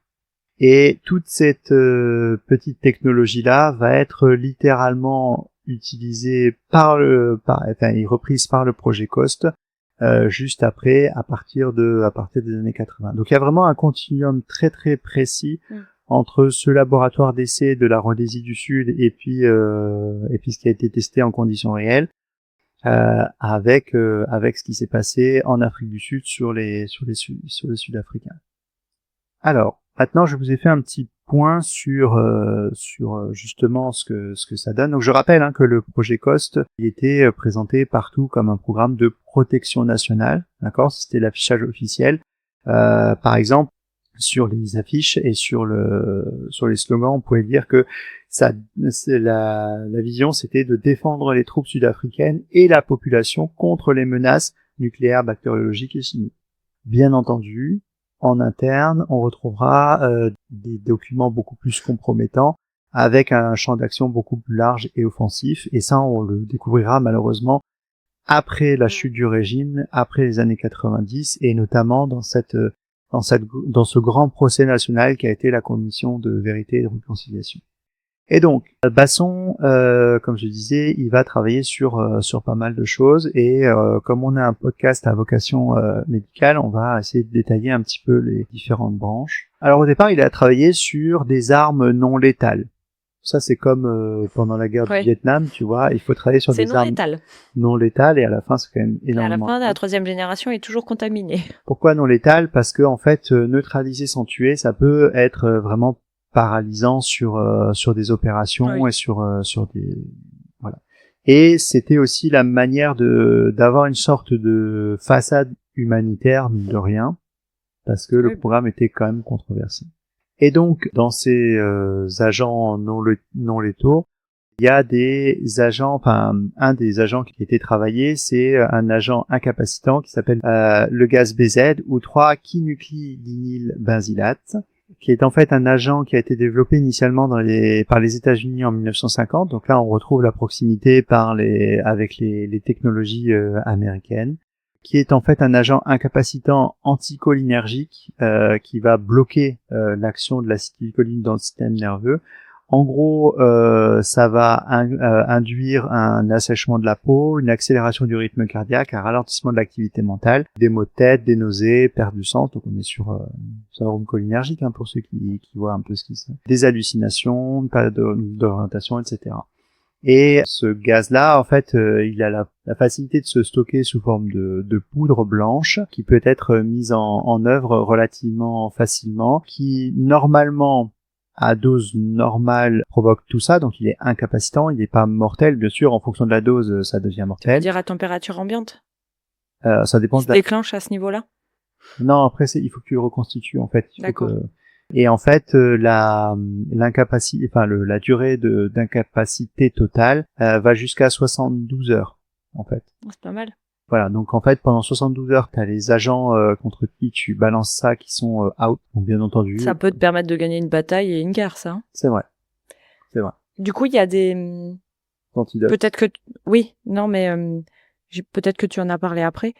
Et toute cette petite technologie-là va être littéralement utilisée et reprise par le projet COST, juste après, à partir des années 80. Donc il y a vraiment un continuum très très précis entre ce laboratoire d'essai de la Rhodésie du Sud et puis ce qui a été testé en conditions réelles, avec ce qui s'est passé en Afrique du Sud sur les Sud-Africains. Alors maintenant, je vous ai fait un petit point sur justement ce que ça donne. Donc je rappelle que le projet COST il était présenté partout comme un programme de protection nationale, d'accord, c'était l'affichage officiel. Par exemple, sur les affiches et sur les slogans, on pouvait dire que la vision c'était de défendre les troupes sud-africaines et la population contre les menaces nucléaires, bactériologiques et chimiques. Bien entendu, en interne, on retrouvera des documents beaucoup plus compromettants avec un champ d'action beaucoup plus large et offensif. Et ça, on le découvrira malheureusement après la chute du régime, après les années 90, et notamment dans ce grand procès national qui a été la commission de vérité et de réconciliation. Et donc, Basson, comme je disais, il va travailler sur pas mal de choses. Et comme on a un podcast à vocation médicale, on va essayer de détailler un petit peu les différentes branches. Alors au départ, il a travaillé sur des armes non létales. Ça, c'est comme pendant la guerre du Vietnam, tu vois, il faut travailler sur des armes non létales, et à la fin, c'est quand même énormément. Et à la fin, la troisième génération est toujours contaminée. Pourquoi non létale? Parce que en fait, neutraliser sans tuer, ça peut être vraiment paralysant sur des opérations et sur des voilà. Et c'était aussi la manière d'avoir une sorte de façade humanitaire, mine de rien, parce que le programme était quand même controversé. Et donc, dans ces agents non létaux, il y a des agents, enfin, un des agents qui a été travaillé, c'est un agent incapacitant qui s'appelle le gaz BZ ou 3-kinuclidinylbenzylate, qui est en fait un agent qui a été développé initialement par les États-Unis en 1950. Donc là, on retrouve la proximité avec les technologies américaines, qui est en fait un agent incapacitant anticholinergique qui va bloquer l'action de l'acétylcholine dans le système nerveux. En gros, ça va induire un assèchement de la peau, une accélération du rythme cardiaque, un ralentissement de l'activité mentale, des maux de tête, des nausées, perte du sang. Donc on est sur syndrome cholinergique pour ceux qui voient un peu ce qui c'est. Des hallucinations, pas d'orientation, etc. Et ce gaz-là, en fait, il a la facilité de se stocker sous forme de poudre blanche qui peut être mise en œuvre relativement facilement, qui normalement à dose normale provoque tout ça, donc il est incapacitant, il n'est pas mortel, bien sûr, en fonction de la dose, ça devient mortel. Tu veux dire à température ambiante? Ça dépend de la... déclenche à ce niveau-là? Non, après il faut que tu le reconstitues en fait. D'accord. Et en fait, la durée d'incapacité totale va jusqu'à 72 heures, en fait. C'est pas mal. Voilà, donc en fait, pendant 72 heures, tu as les agents contre qui tu balances ça qui sont out, donc bien entendu. Ça peut te permettre de gagner une bataille et une guerre, ça. C'est vrai. C'est vrai. Du coup, il y a des... Antidotes. Peut-être que... Oui, non, mais peut-être que tu en as parlé après.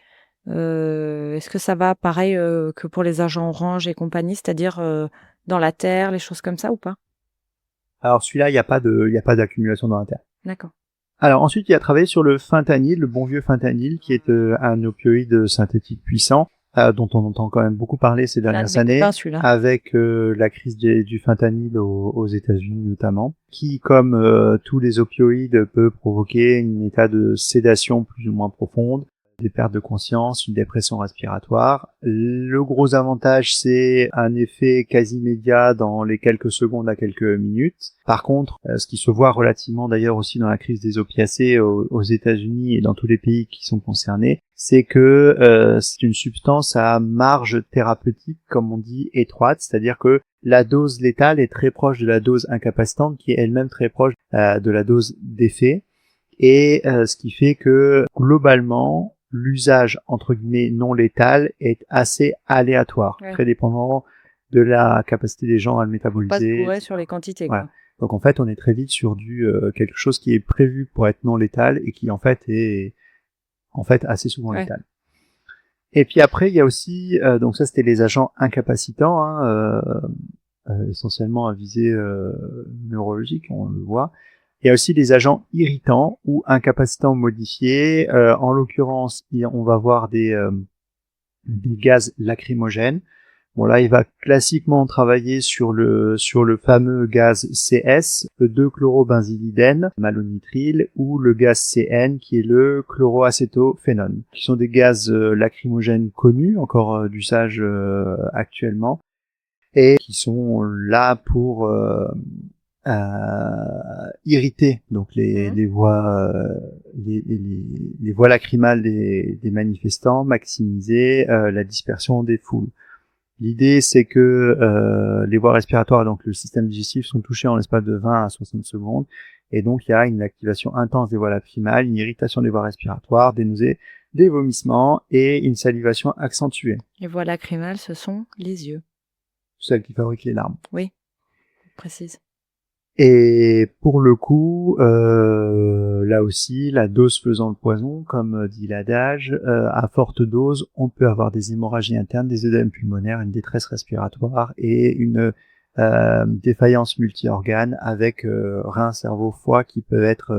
Est-ce que ça va pareil que pour les agents orange et compagnie, c'est-à-dire dans la terre, les choses comme ça ou pas? Alors celui-là, il n'y a pas d'accumulation dans la terre. D'accord. Alors ensuite, il a travaillé sur le fentanyl, le bon vieux fentanyl, qui est un opioïde synthétique puissant, dont on entend quand même beaucoup parler ces dernières années, avec la crise du fentanyl aux États-Unis notamment, qui, comme tous les opioïdes, peut provoquer un état de sédation plus ou moins profonde, des pertes de conscience, une dépression respiratoire. Le gros avantage, c'est un effet quasi immédiat dans les quelques secondes à quelques minutes. Par contre, ce qui se voit relativement d'ailleurs aussi dans la crise des opiacés aux États-Unis et dans tous les pays qui sont concernés, c'est que c'est une substance à marge thérapeutique, comme on dit, étroite, c'est-à-dire que la dose létale est très proche de la dose incapacitante, qui est elle-même très proche de la dose d'effet, et ce qui fait que globalement, l'usage entre guillemets non létal est assez aléatoire, très dépendant de la capacité des gens à le métaboliser. Pas sur les quantités. Voilà. Quoi. Donc en fait, on est très vite sur quelque chose qui est prévu pour être non létal et qui en fait est assez souvent létal. Et puis après, il y a aussi donc ça c'était les agents incapacitants, essentiellement à visée neurologique, on le voit. Il y a aussi des agents irritants ou incapacitants modifiés. En l'occurrence, on va voir des gaz lacrymogènes. Bon là, il va classiquement travailler sur le fameux gaz CS, le 2-chlorobenzylidène, malonitrile, ou le gaz CN, qui est le chloroacétophénone, qui sont des gaz lacrymogènes connus, encore d'usage actuellement, et qui sont là pour irriter donc les voies les voies lacrymales des manifestants, maximiser la dispersion des foules. L'idée c'est que les voies respiratoires, donc le système digestif, sont touchés en l'espace de 20 à 60 secondes, et donc il y a une activation intense des voies lacrymales, une irritation des voies respiratoires, des nausées, des vomissements et une salivation accentuée. Les voies lacrymales, ce sont les yeux. Celles qui fabriquent les larmes. Oui, précise. Et pour le coup, là aussi, la dose faisant le poison, comme dit l'adage, à forte dose, on peut avoir des hémorragies internes, des œdèmes pulmonaires, une détresse respiratoire et une défaillance multi-organes avec rein, cerveau, foie qui peuvent être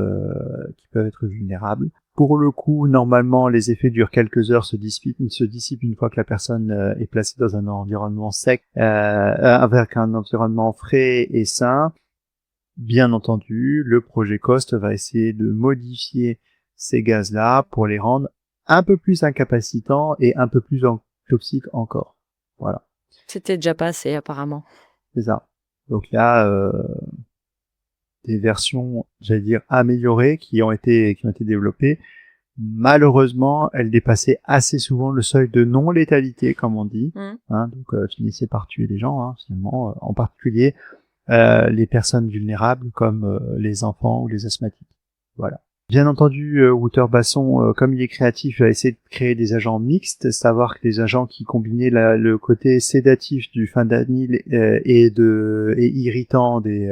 vulnérables. Pour le coup, normalement, les effets durent quelques heures, se dissipent une fois que la personne est placée dans un environnement sec, avec un environnement frais et sain. Bien entendu, le projet COST va essayer de modifier ces gaz-là pour les rendre un peu plus incapacitants et un peu plus toxiques encore. Voilà. C'était déjà pas assez, apparemment. C'est ça. Donc là, des versions, j'allais dire, améliorées qui ont été développées. Malheureusement, elles dépassaient assez souvent le seuil de non-létalité, comme on dit. Donc, finissaient par tuer les gens, finalement, en particulier les personnes vulnérables comme les enfants ou les asthmatiques. Voilà. Bien entendu, Wouter Basson, comme il est créatif, a essayé de créer des agents mixtes, savoir que des agents qui combinaient le côté sédatif du fentanyl et irritant des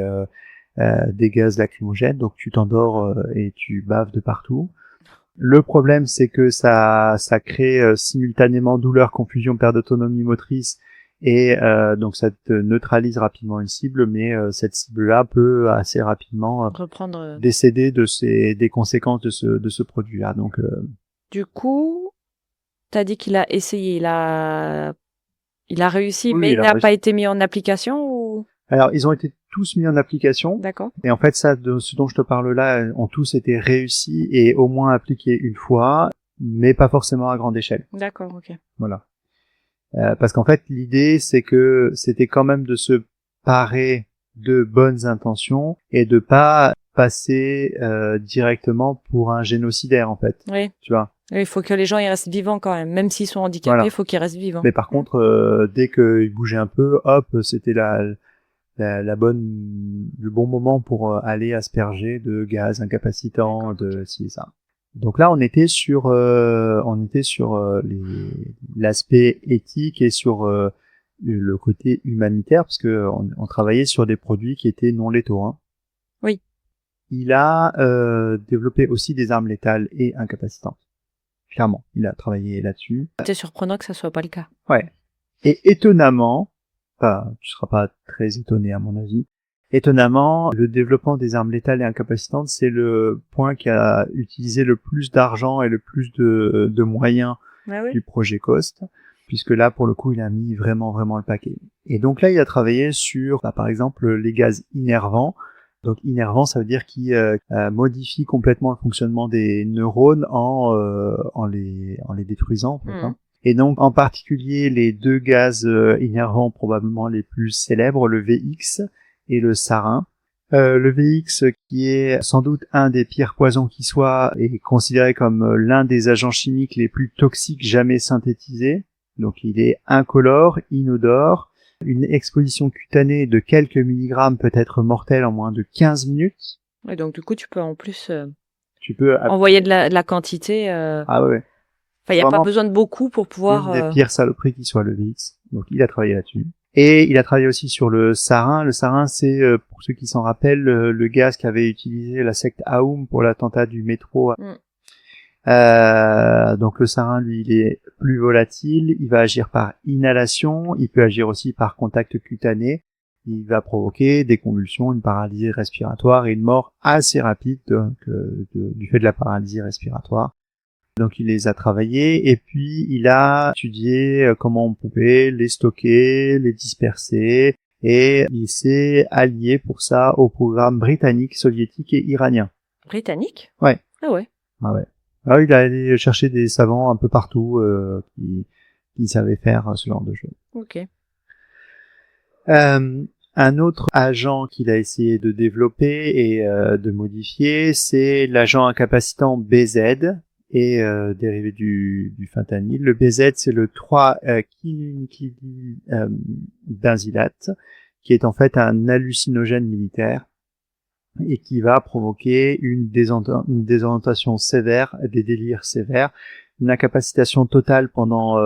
gaz lacrymogènes, donc tu t'endors et tu baves de partout. Le problème, c'est que ça crée simultanément douleur, confusion, perte d'autonomie motrice, et donc ça te neutralise rapidement une cible, mais cette cible-là peut assez rapidement reprendre. Décéder des conséquences de ce produit-là. Donc, du coup, t'as dit qu'il a essayé, il a réussi, oui, mais il n'a pas été mis en application ou... Alors, ils ont été tous mis en application. D'accord. Et en fait, ça, de ce dont je te parle là, ont tous été réussis et au moins appliqués une fois, mais pas forcément à grande échelle. D'accord, ok. Voilà. Parce qu'en fait, l'idée, c'est que c'était quand même de se parer de bonnes intentions et de pas passer directement pour un génocidaire, en fait. Oui. Tu vois. Il faut que les gens ils restent vivants quand même s'ils sont handicapés, il faut qu'ils restent vivants. Mais par contre, dès qu'ils bougeaient un peu, hop, c'était le bon moment pour aller asperger de gaz incapacitants, de ci et ça. Donc là, on était sur l'aspect éthique et sur le côté humanitaire, parce que on travaillait sur des produits qui étaient non létaux. Hein. Oui. Il a développé aussi des armes létales et incapacitantes. Clairement, il a travaillé là-dessus. C'est surprenant que ça soit pas le cas. Ouais. Et étonnamment, tu seras pas très étonné à mon avis. Étonnamment, le développement des armes létales et incapacitantes, c'est le point qui a utilisé le plus d'argent et le plus de moyens du projet COST, puisque là, pour le coup, il a mis vraiment le paquet. Et donc là, il a travaillé sur, par exemple, les gaz innervants. Donc innervant, ça veut dire qu'il modifie complètement le fonctionnement des neurones en les détruisant. En fait, hein. Et donc, en particulier, les deux gaz innervants probablement les plus célèbres, le VX et le sarin. Le VX, qui est sans doute un des pires poisons qui soit, est considéré comme l'un des agents chimiques les plus toxiques jamais synthétisés. Donc, il est incolore, inodore. Une exposition cutanée de quelques milligrammes peut être mortelle en moins de 15 minutes. Et donc, du coup, tu peux en plus envoyer de la quantité. Ah ouais. Enfin, il n'y a pas besoin de beaucoup pour pouvoir... Une des pires saloperies qui soit, le VX. Donc, il a travaillé là-dessus. Et il a travaillé aussi sur le sarin. Le sarin, c'est, pour ceux qui s'en rappellent, le gaz qu'avait utilisé la secte Aoum pour l'attentat du métro. Donc, le sarin, lui, il est plus volatile. Il va agir par inhalation. Il peut agir aussi par contact cutané. Il va provoquer des convulsions, une paralysie respiratoire et une mort assez rapide du fait de la paralysie respiratoire. Donc il les a travaillés et puis il a étudié comment on pouvait les stocker, les disperser et il s'est allié pour ça au programme britannique, soviétique et iranien. Britannique ? Ouais. Ah ouais. Ah ouais. Alors il a allé chercher des savants un peu partout qui savaient faire ce genre de choses. Ok. Un autre agent qu'il a essayé de développer et de modifier, c'est l'agent incapacitant BZ. Et dérivé du fentanyl. Le BZ, c'est le 3-quinylbenzylate, qui est en fait un hallucinogène militaire et qui va provoquer une désorientation sévère, des délires sévères, une incapacitation totale pendant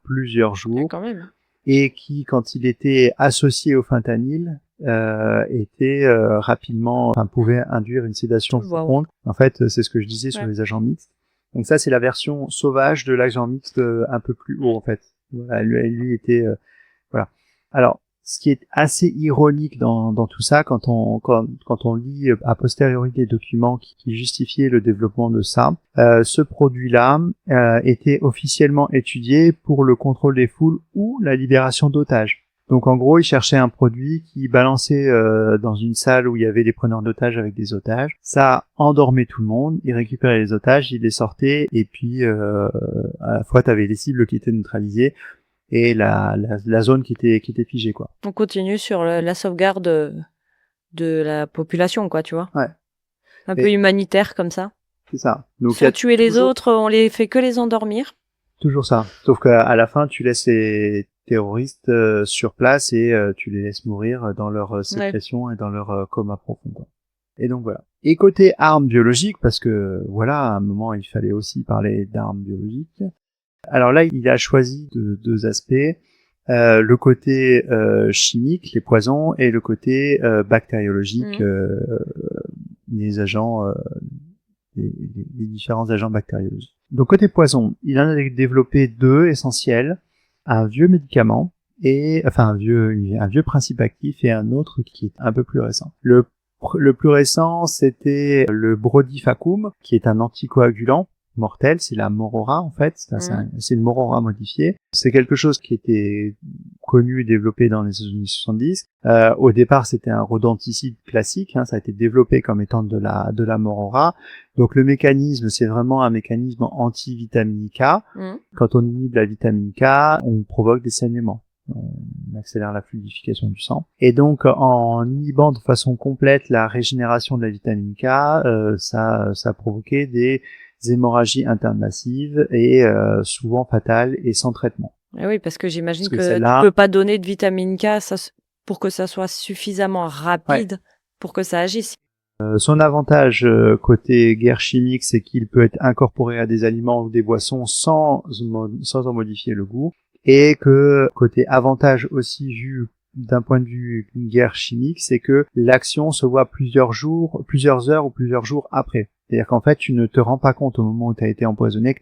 plusieurs jours, quand même. Et qui, quand il était associé au fentanyl, était rapidement, pouvait induire une sédation profonde. En fait, c'est ce que je disais sur les agents mixtes. Donc ça, c'est la version sauvage de l'agent mixte un peu plus haut, en fait. Voilà, lui était... voilà. Alors, Ce qui est assez ironique dans tout ça, quand on lit a posteriori des documents qui justifiaient le développement de ça, ce produit-là était officiellement étudié pour le contrôle des foules ou la libération d'otages. Donc en gros, ils cherchaient un produit qui balançait dans une salle où il y avait des preneurs d'otages avec des otages. Ça endormait tout le monde, ils récupéraient les otages, ils les sortaient, et puis à la fois tu avais les cibles qui étaient neutralisées et la zone qui était figée, quoi. On continue sur la sauvegarde de la population, quoi, tu vois. Ouais. Un peu humanitaire comme ça. C'est ça. Donc sans tuer les autres, on les fait que les endormir. Toujours ça. Sauf qu'à la fin, tu laisses les terroristes sur place et tu les laisses mourir dans leur sécrétion et dans leur coma profond, quoi. Et donc voilà. Et côté armes biologiques, parce que voilà, à un moment, il fallait aussi parler d'armes biologiques. Alors là, il a choisi deux aspects. Le côté chimique, les poisons, et le côté bactériologique, les agents, les différents agents bactériologiques. Donc côté poison, il en a développé deux essentiels, un vieux médicament et un vieux principe actif et un autre qui est un peu plus récent. Le plus récent, c'était le Brodifacoum, qui est un anticoagulant mortel, c'est la Morora en fait, c'est une Morora modifiée. C'est quelque chose qui était connu et développé dans les années 70. Au départ, c'était un rodenticide classique, ça a été développé comme étant de la Morora. Donc le mécanisme, c'est vraiment un mécanisme anti-vitamine K. Quand on inhibe la vitamine K, on provoque des saignements. On accélère la fluidification du sang. Et donc, en inhibant de façon complète la régénération de la vitamine K, ça provoquait des hémorragies internes massives et souvent fatales et sans traitement. Et oui, parce que j'imagine que tu peux pas donner de vitamine K pour que ça soit suffisamment rapide pour que ça agisse. Son avantage côté guerre chimique, c'est qu'il peut être incorporé à des aliments ou des boissons sans en modifier le goût. Et que côté avantage aussi vu d'un point de vue guerre chimique, c'est que l'action se voit plusieurs heures ou plusieurs jours après. C'est-à-dire qu'en fait, tu ne te rends pas compte au moment où tu as été empoisonné,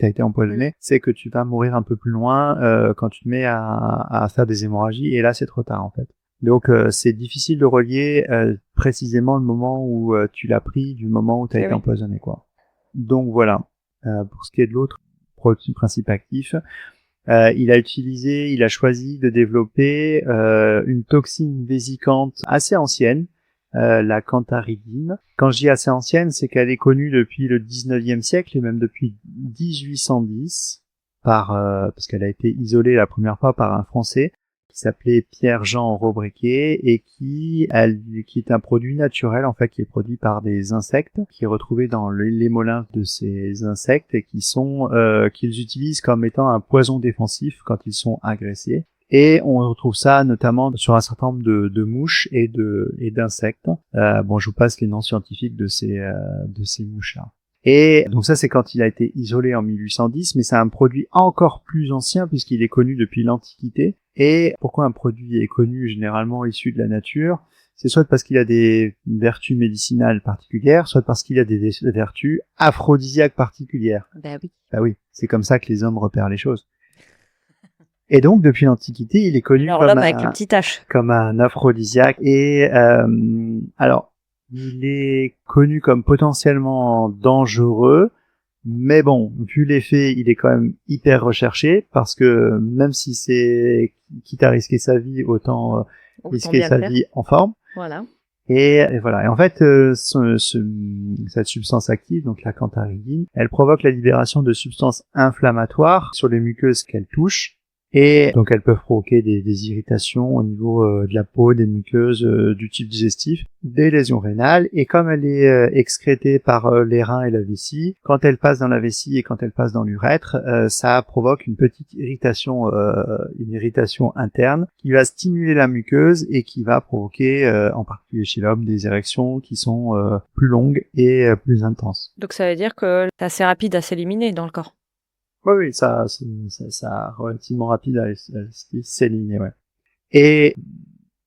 c'est que tu vas mourir un peu plus loin quand tu te mets à faire des hémorragies, et là, c'est trop tard en fait. Donc, c'est difficile de relier précisément le moment où tu l'as pris du moment où tu as été empoisonné, quoi. Donc voilà, pour ce qui est de l'autre principe actif. Il a choisi de développer une toxine vésicante assez ancienne, la cantharidine. Quand je dis assez ancienne, c'est qu'elle est connue depuis le 19e siècle et même depuis 1810 parce qu'elle a été isolée la première fois par un Français qui s'appelait Pierre-Jean Robrequet et qui est un produit naturel en fait qui est produit par des insectes qui est retrouvé dans l'hémolymphe de ces insectes et qu'ils utilisent comme étant un poison défensif quand ils sont agressés. Et on retrouve ça notamment sur un certain nombre de mouches et d'insectes. Je vous passe les noms scientifiques de ces mouches-là. Et donc ça, c'est quand il a été isolé en 1810, mais c'est un produit encore plus ancien puisqu'il est connu depuis l'Antiquité. Et pourquoi un produit est connu généralement issu de la nature? C'est soit parce qu'il a des vertus médicinales particulières, soit parce qu'il a des vertus aphrodisiaques particulières. Bah oui, c'est comme ça que les hommes repèrent les choses. Et donc, depuis l'Antiquité, il est connu comme un aphrodisiaque. Et alors, il est connu comme potentiellement dangereux, mais bon, vu les faits, il est quand même hyper recherché, parce que même si c'est quitte à risquer sa vie, autant risquer sa vie en forme. Voilà. Et voilà. Et en fait, cette substance active, donc la cantharidine, elle provoque la libération de substances inflammatoires sur les muqueuses qu'elle touche. Et donc elles peuvent provoquer des irritations au niveau de la peau, des muqueuses, du tube digestif, des lésions rénales. Et comme elle est excrétée par les reins et la vessie, quand elle passe dans la vessie et quand elle passe dans l'urètre, ça provoque une petite irritation, une irritation interne qui va stimuler la muqueuse et qui va provoquer, en particulier chez l'homme, des érections qui sont plus longues et plus intenses. Donc ça veut dire que c'est assez rapide à s'éliminer dans le corps. Oui, ça relativement rapide à s'éliminer, ouais. Et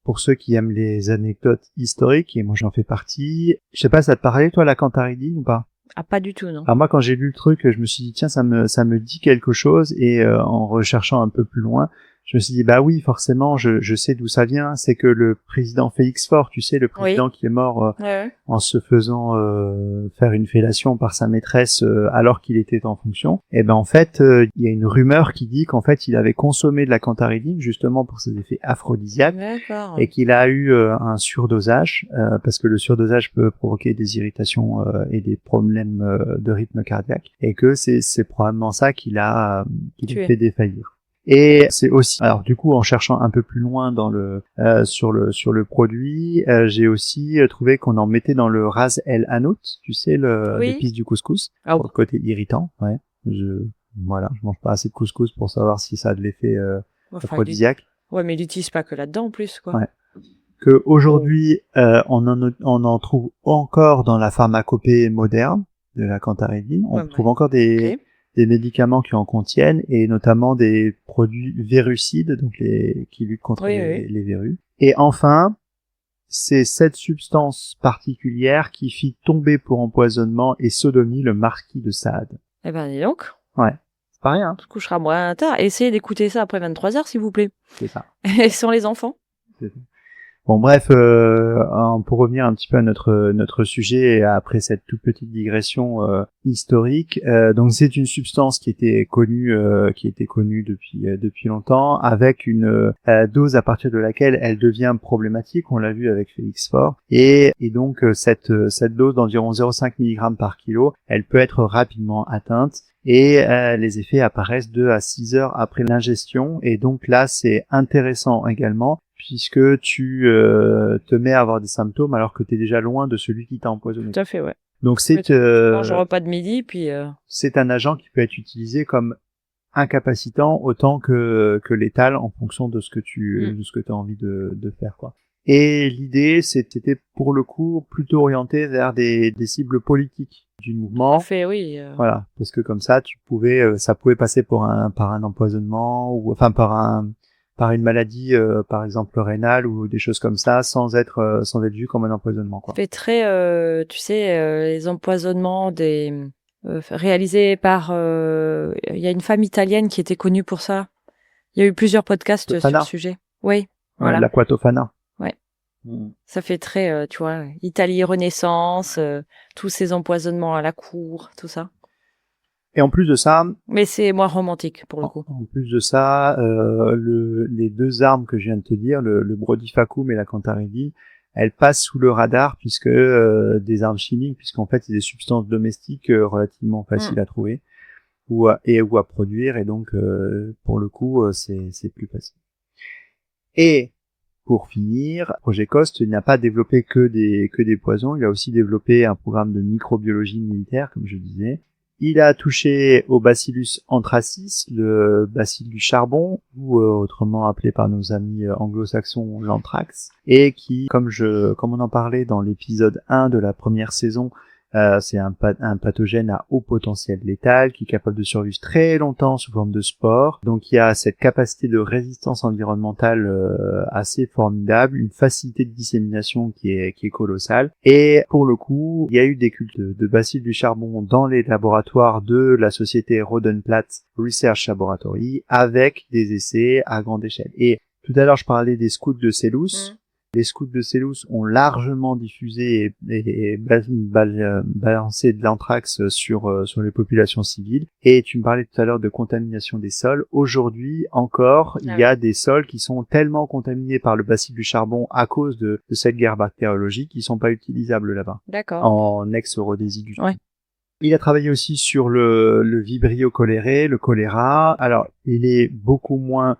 pour ceux qui aiment les anecdotes historiques, et moi j'en fais partie, je sais pas, ça te parlait toi la cantharidine ou pas? Ah, pas du tout, non. Alors moi quand j'ai lu le truc, je me suis dit tiens, ça me dit quelque chose, et en recherchant un peu plus loin, je me suis dit, bah oui, forcément, je sais d'où ça vient. C'est que le président Félix Faure, tu sais, le président qui est mort en se faisant faire une fellation par sa maîtresse alors qu'il était en fonction. Et ben en fait, il y a une rumeur qui dit qu'en fait, il avait consommé de la cantharidine justement pour ses effets aphrodisiaques. D'accord. Et qu'il a eu un surdosage, parce que le surdosage peut provoquer des irritations et des problèmes de rythme cardiaque, et que c'est probablement ça qu'il a fait défaillir. Et c'est aussi, alors du coup, en cherchant un peu plus loin dans sur le produit, j'ai aussi trouvé qu'on en mettait dans le Ras El Hanout, tu sais, l'épice du couscous, pour le côté irritant. Ouais, je mange pas assez de couscous pour savoir si ça a de l'effet aphrodisiaque. Ouais, mais il n'utilise pas que là-dedans en plus, quoi. Ouais. Que aujourd'hui, on en trouve encore dans la pharmacopée moderne de la cantharidine. On trouve encore des médicaments qui en contiennent, et notamment des produits virucides, donc qui luttent contre les virus. Et enfin, c'est cette substance particulière qui fit tomber pour empoisonnement et sodomie le marquis de Sade. Eh ben, dis donc. Ouais. C'est pas rien. On se couchera moins tard. Essayez d'écouter ça après 23h, s'il vous plaît. C'est ça. Et sans les enfants. C'est ça. Bon, bref, pour revenir un petit peu à notre sujet après cette toute petite digression historique, donc c'est une substance qui était connue depuis longtemps, avec une dose à partir de laquelle elle devient problématique. On l'a vu avec Félix Faure, et donc cette dose d'environ 0,5 mg par kilo, elle peut être rapidement atteinte. Et les effets apparaissent 2 à 6 heures après l'ingestion, et donc là c'est intéressant également, puisque tu te mets à avoir des symptômes alors que tu es déjà loin de celui qui t'a empoisonné. Tout à fait, ouais. Donc c'est mange un repas de midi, puis c'est un agent qui peut être utilisé comme incapacitant autant que létal en fonction de ce que tu as envie de faire, quoi. Et l'idée c'était pour le coup plutôt orienté vers des cibles politiques du mouvement. Tout à fait, oui. Voilà, parce que comme ça ça pouvait passer par un empoisonnement, ou enfin par une maladie, par exemple rénale ou des choses comme ça, sans être vu comme un empoisonnement, quoi. Ça fait très, tu sais, les empoisonnements réalisés par, il y a une femme italienne qui était connue pour ça. Il y a eu plusieurs podcasts sur le sujet. Oui, voilà. L'Aqua Tofana. Ouais. Ça fait très, tu vois, Italie Renaissance, tous ces empoisonnements à la cour, tout ça. Et en plus de ça... Mais c'est moins romantique, pour le coup. En plus de ça, les 2 armes que je viens de te dire, le Brodifacoum et la cantharidine, elles passent sous le radar, puisque des armes chimiques, puisqu'en fait, c'est des substances domestiques relativement faciles à trouver ou à produire, et donc, pour le coup, c'est plus facile. Et pour finir, Projet Cost, il n'a pas développé que des poisons, il a aussi développé un programme de microbiologie militaire, comme je disais. Il a touché au Bacillus anthracis, le bacille du charbon, ou autrement appelé par nos amis anglo-saxons l'anthrax, et qui, comme on en parlait dans l'épisode 1 de la première saison, c'est un pathogène à haut potentiel létal qui est capable de survivre très longtemps sous forme de spore. Donc il y a cette capacité de résistance environnementale assez formidable, une facilité de dissémination qui est colossale. Et pour le coup, il y a eu des cultes de bacilles du charbon dans les laboratoires de la société Rodenplatz Research Laboratory, avec des essais à grande échelle. Et tout à l'heure, je parlais des scouts de Selous. Les scouts de Selous ont largement diffusé et balancé de l'anthrax sur les populations civiles. Et tu me parlais tout à l'heure de contamination des sols. Aujourd'hui encore, il y a des sols qui sont tellement contaminés par le bacille du charbon à cause de cette guerre bactériologique qui sont pas utilisables là-bas. D'accord. En ex-Rhodésie du Sud. Ouais. Il a travaillé aussi sur le Vibrio cholerae, le choléra. Alors, il est beaucoup moins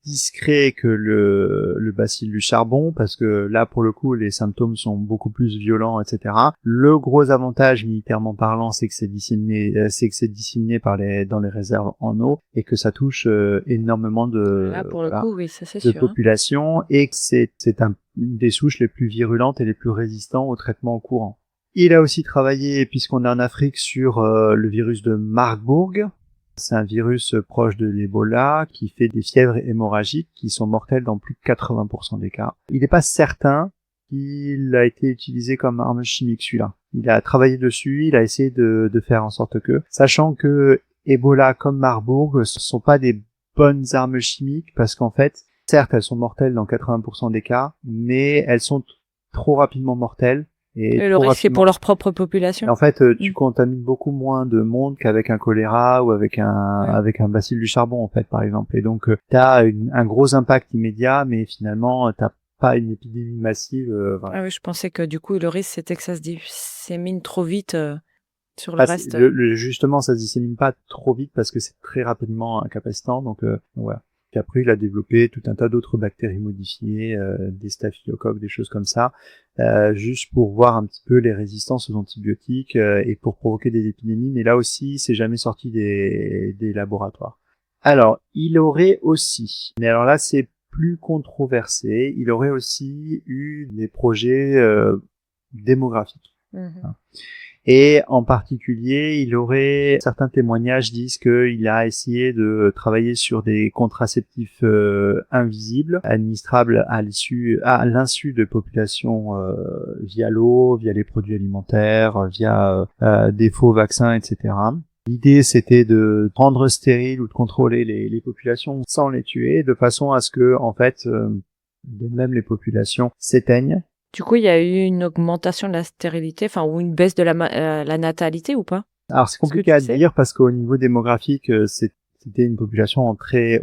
discret que le bacille du charbon, parce que là pour le coup les symptômes sont beaucoup plus violents, etc. Le gros avantage militairement parlant, c'est que c'est disséminé dans les réserves en eau, et que ça touche énormément de population, et que c'est une des souches les plus virulentes et les plus résistantes au traitement au courant. Il a aussi travaillé, puisqu'on est en Afrique, sur le virus de Marburg. C'est un virus proche de l'Ebola qui fait des fièvres hémorragiques qui sont mortelles dans plus de 80% des cas. Il n'est pas certain qu'il a été utilisé comme arme chimique, celui-là. Il a travaillé dessus, il a essayé de faire en sorte que, sachant que Ebola comme Marburg, ce sont pas des bonnes armes chimiques parce qu'en fait, certes, elles sont mortelles dans 80% des cas, mais elles sont trop rapidement mortelles. Et le risque, c'est pour leur propre population. En fait, tu contamines beaucoup moins de monde qu'avec un choléra ou avec un bacille du charbon, en fait, par exemple. Et donc, t'as un gros impact immédiat, mais finalement, t'as pas une épidémie massive. Voilà. Ah oui, je pensais que du coup, le risque, c'était que ça se dissémine trop vite sur le reste. Justement, ça se dissémine pas trop vite parce que c'est très rapidement incapacitant. Donc, voilà. Puis après, il a développé tout un tas d'autres bactéries modifiées, des staphylocoques, des choses comme ça, juste pour voir un petit peu les résistances aux antibiotiques et pour provoquer des épidémies. Mais là aussi, c'est jamais sorti des laboratoires. Alors, il aurait aussi, mais alors là, c'est plus controversé, il aurait aussi eu des projets démographiques. Et en particulier, certains témoignages disent qu'il a essayé de travailler sur des contraceptifs invisibles, administrables à l'insu de populations via l'eau, via les produits alimentaires, via des faux vaccins, etc. L'idée, c'était de rendre stériles ou de contrôler les populations sans les tuer, de façon à ce que, en fait, même les populations s'éteignent. Du coup, il y a eu une augmentation de la stérilité, ou une baisse de la natalité ou pas? Alors, c'est compliqué à dire parce qu'au niveau démographique, c'était une population en très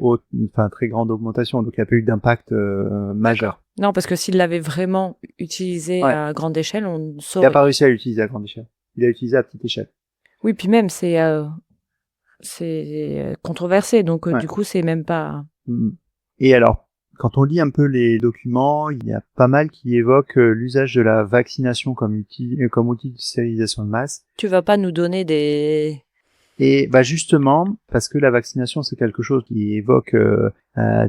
grande augmentation, donc il n'y a pas eu d'impact majeur. Non, parce que s'il l'avait vraiment utilisé à grande échelle, on saurait. Il n'a pas réussi à l'utiliser à grande échelle. Il l'a utilisé à petite échelle. Oui, puis même, c'est controversé, donc du coup, c'est même pas... Et alors, quand on lit un peu les documents, il y a pas mal qui évoquent l'usage de la vaccination comme outil de stérilisation de masse. Tu vas pas nous donner des... Et justement, parce que la vaccination, c'est quelque chose qui évoque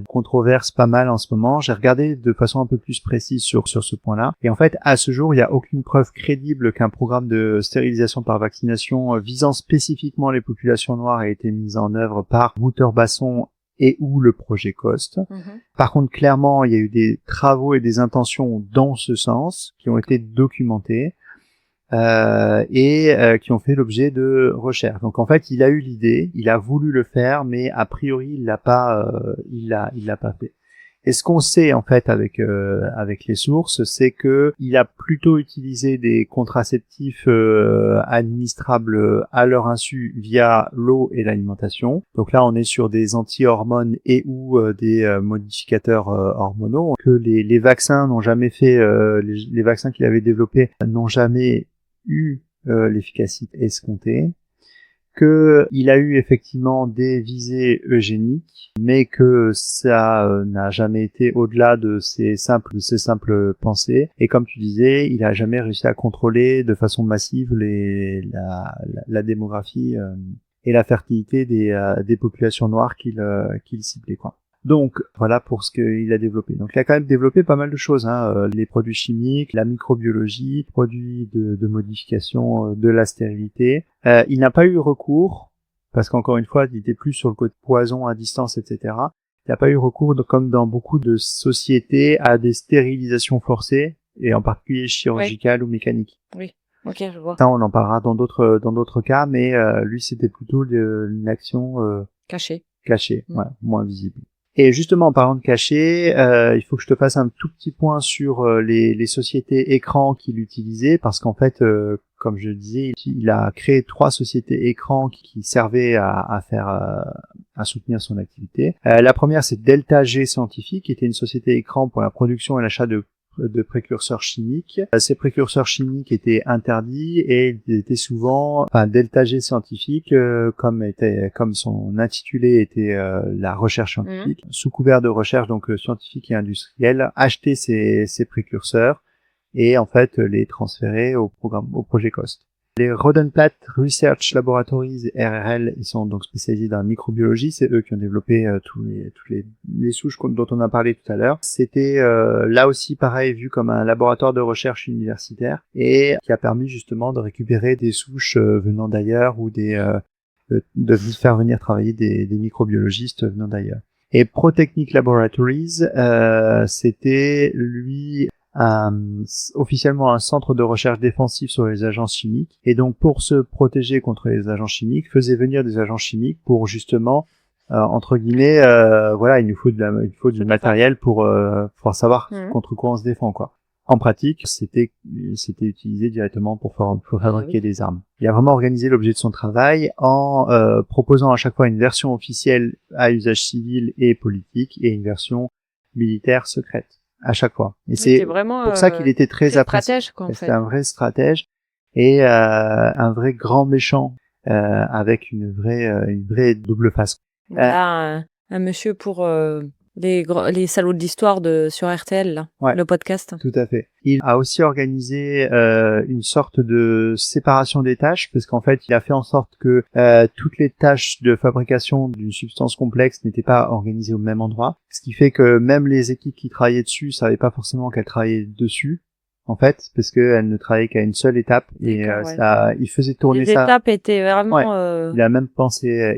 controverse pas mal en ce moment, j'ai regardé de façon un peu plus précise sur ce point-là. Et en fait, à ce jour, il n'y a aucune preuve crédible qu'un programme de stérilisation par vaccination visant spécifiquement les populations noires ait été mis en œuvre par Wouter-Basson et ou le projet COST. Par contre, clairement, il y a eu des travaux et des intentions dans ce sens qui ont été documentés et qui ont fait l'objet de recherches. Donc en fait, il a eu l'idée, il a voulu le faire, mais a priori, il l'a pas fait. Et ce qu'on sait en fait avec les sources, c'est que il a plutôt utilisé des contraceptifs administrables à leur insu via l'eau et l'alimentation. Donc là, on est sur des anti-hormones et ou des modificateurs hormonaux que les vaccins n'ont jamais fait. Les vaccins qu'il avait développés n'ont jamais eu l'efficacité escomptée. Il a eu effectivement des visées eugéniques, mais que ça n'a jamais été au-delà de ses simples pensées. Et comme tu disais, il a jamais réussi à contrôler de façon massive la démographie et la fertilité des populations noires qu'il ciblait, quoi. Donc voilà pour ce qu'il a développé. Donc il a quand même développé pas mal de choses, les produits chimiques, la microbiologie, produits de modification de la stérilité. Il n'a pas eu recours, parce qu'encore une fois, il était plus sur le côté poison à distance, etc. Il n'a pas eu recours, comme dans beaucoup de sociétés, à des stérilisations forcées, et en particulier chirurgicales ou mécaniques. Oui, ok, je vois. Ça, on en parlera dans d'autres cas, mais lui, c'était plutôt une action cachée, ouais, moins visible. Et justement, en parlant de cachet, il faut que je te fasse un tout petit point sur les sociétés écrans qu'il utilisait, parce qu'en fait, comme je le disais, il a créé 3 sociétés écrans qui servaient à soutenir son activité. La première, c'est Delta G Scientifique, qui était une société écran pour la production et l'achat de précurseurs chimiques. Ces précurseurs chimiques étaient interdits et ils étaient souvent, Delta G Scientifique, comme son intitulé était la recherche scientifique, sous couvert de recherche donc scientifique et industrielle, acheter ces précurseurs et en fait les transférer au projet COST. Les Rodenplatt Research Laboratories RRL, ils sont donc spécialisés dans la microbiologie, c'est eux qui ont développé toutes les souches dont on a parlé tout à l'heure. C'était là aussi pareil vu comme un laboratoire de recherche universitaire et qui a permis justement de récupérer des souches venant d'ailleurs ou de faire venir travailler des microbiologistes venant d'ailleurs. Et Protechnic Laboratories, c'était lui officiellement un centre de recherche défensif sur les agents chimiques et donc pour se protéger contre les agents chimiques faisait venir des agents chimiques pour justement entre guillemets, voilà, il nous faut du matériel pour pouvoir savoir contre quoi on se défend, quoi. En pratique, c'était utilisé directement pour fabriquer des armes. Il a vraiment organisé l'objet de son travail en proposant à chaque fois une version officielle à usage civil et politique et une version militaire secrète à chaque fois. Et c'est pour ça qu'il était très apprécié. C'était un vrai stratège et un vrai grand méchant avec une vraie double face. Là, un monsieur pour les salauds de l'histoire sur RTL, là, ouais, le podcast. Tout à fait. Il a aussi organisé une sorte de séparation des tâches, parce qu'en fait, il a fait en sorte que toutes les tâches de fabrication d'une substance complexe n'étaient pas organisées au même endroit, ce qui fait que même les équipes qui travaillaient dessus savaient pas forcément qu'elles travaillaient dessus, en fait, parce qu'elles ne travaillaient qu'à une seule étape, et ça, il faisait tourner ça. Les étapes étaient vraiment. Il a même pensé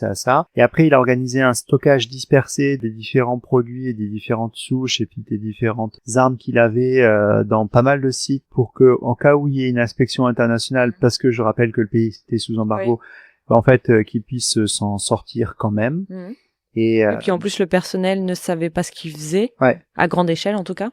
à ça. Et après, il a organisé un stockage dispersé des différents produits et des différentes souches et puis des différentes armes qu'il avait dans pas mal de sites pour que, en cas où il y ait une inspection internationale, parce que je rappelle que le pays était sous embargo, en fait, qu'il puisse s'en sortir quand même. Et puis en plus, le personnel ne savait pas ce qu'il faisait, à grande échelle en tout cas.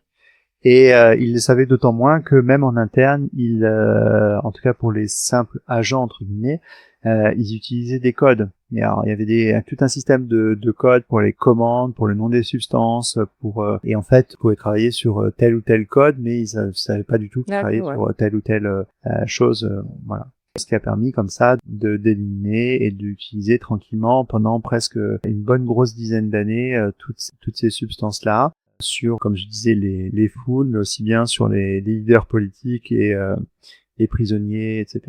Et il le savait d'autant moins que même en interne, en tout cas pour les simples agents entre guillemets, ils utilisaient des codes. Et alors, il y avait tout un système de codes pour les commandes, pour le nom des substances, et en fait, ils pouvaient travailler sur tel ou tel code, mais ils savaient pas du tout travailler sur telle ou telle chose. Voilà. Ce qui a permis comme ça d'éliminer et d'utiliser tranquillement pendant presque une bonne grosse dizaine d'années toutes ces substances-là, sur, comme je disais, les foules, aussi bien sur les leaders politiques et les prisonniers, etc.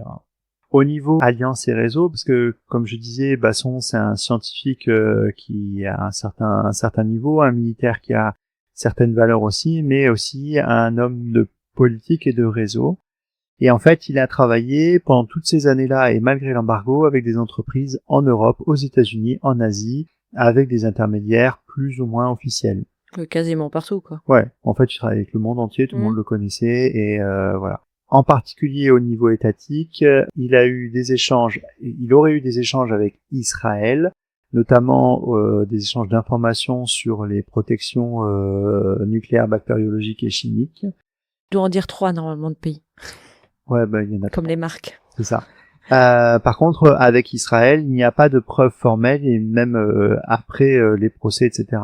Au niveau alliance et réseau, parce que, comme je disais, Basson, c'est un scientifique qui a un certain niveau, un militaire qui a certaines valeurs aussi, mais aussi un homme de politique et de réseau. Et en fait, il a travaillé pendant toutes ces années-là, et malgré l'embargo, avec des entreprises en Europe, aux États-Unis, en Asie, avec des intermédiaires plus ou moins officiels. Quasiment partout, quoi. Ouais, en fait, il travaillait avec le monde entier, tout le monde le connaissait, et voilà. En particulier au niveau étatique, il aurait eu des échanges avec Israël, notamment des échanges d'informations sur les protections nucléaires, bactériologiques et chimiques. Il doit en dire 3 normalement de pays. Ouais, il y en a comme 3. Les marques. C'est ça. Par contre, avec Israël, il n'y a pas de preuves formelles, et même après les procès, etc.,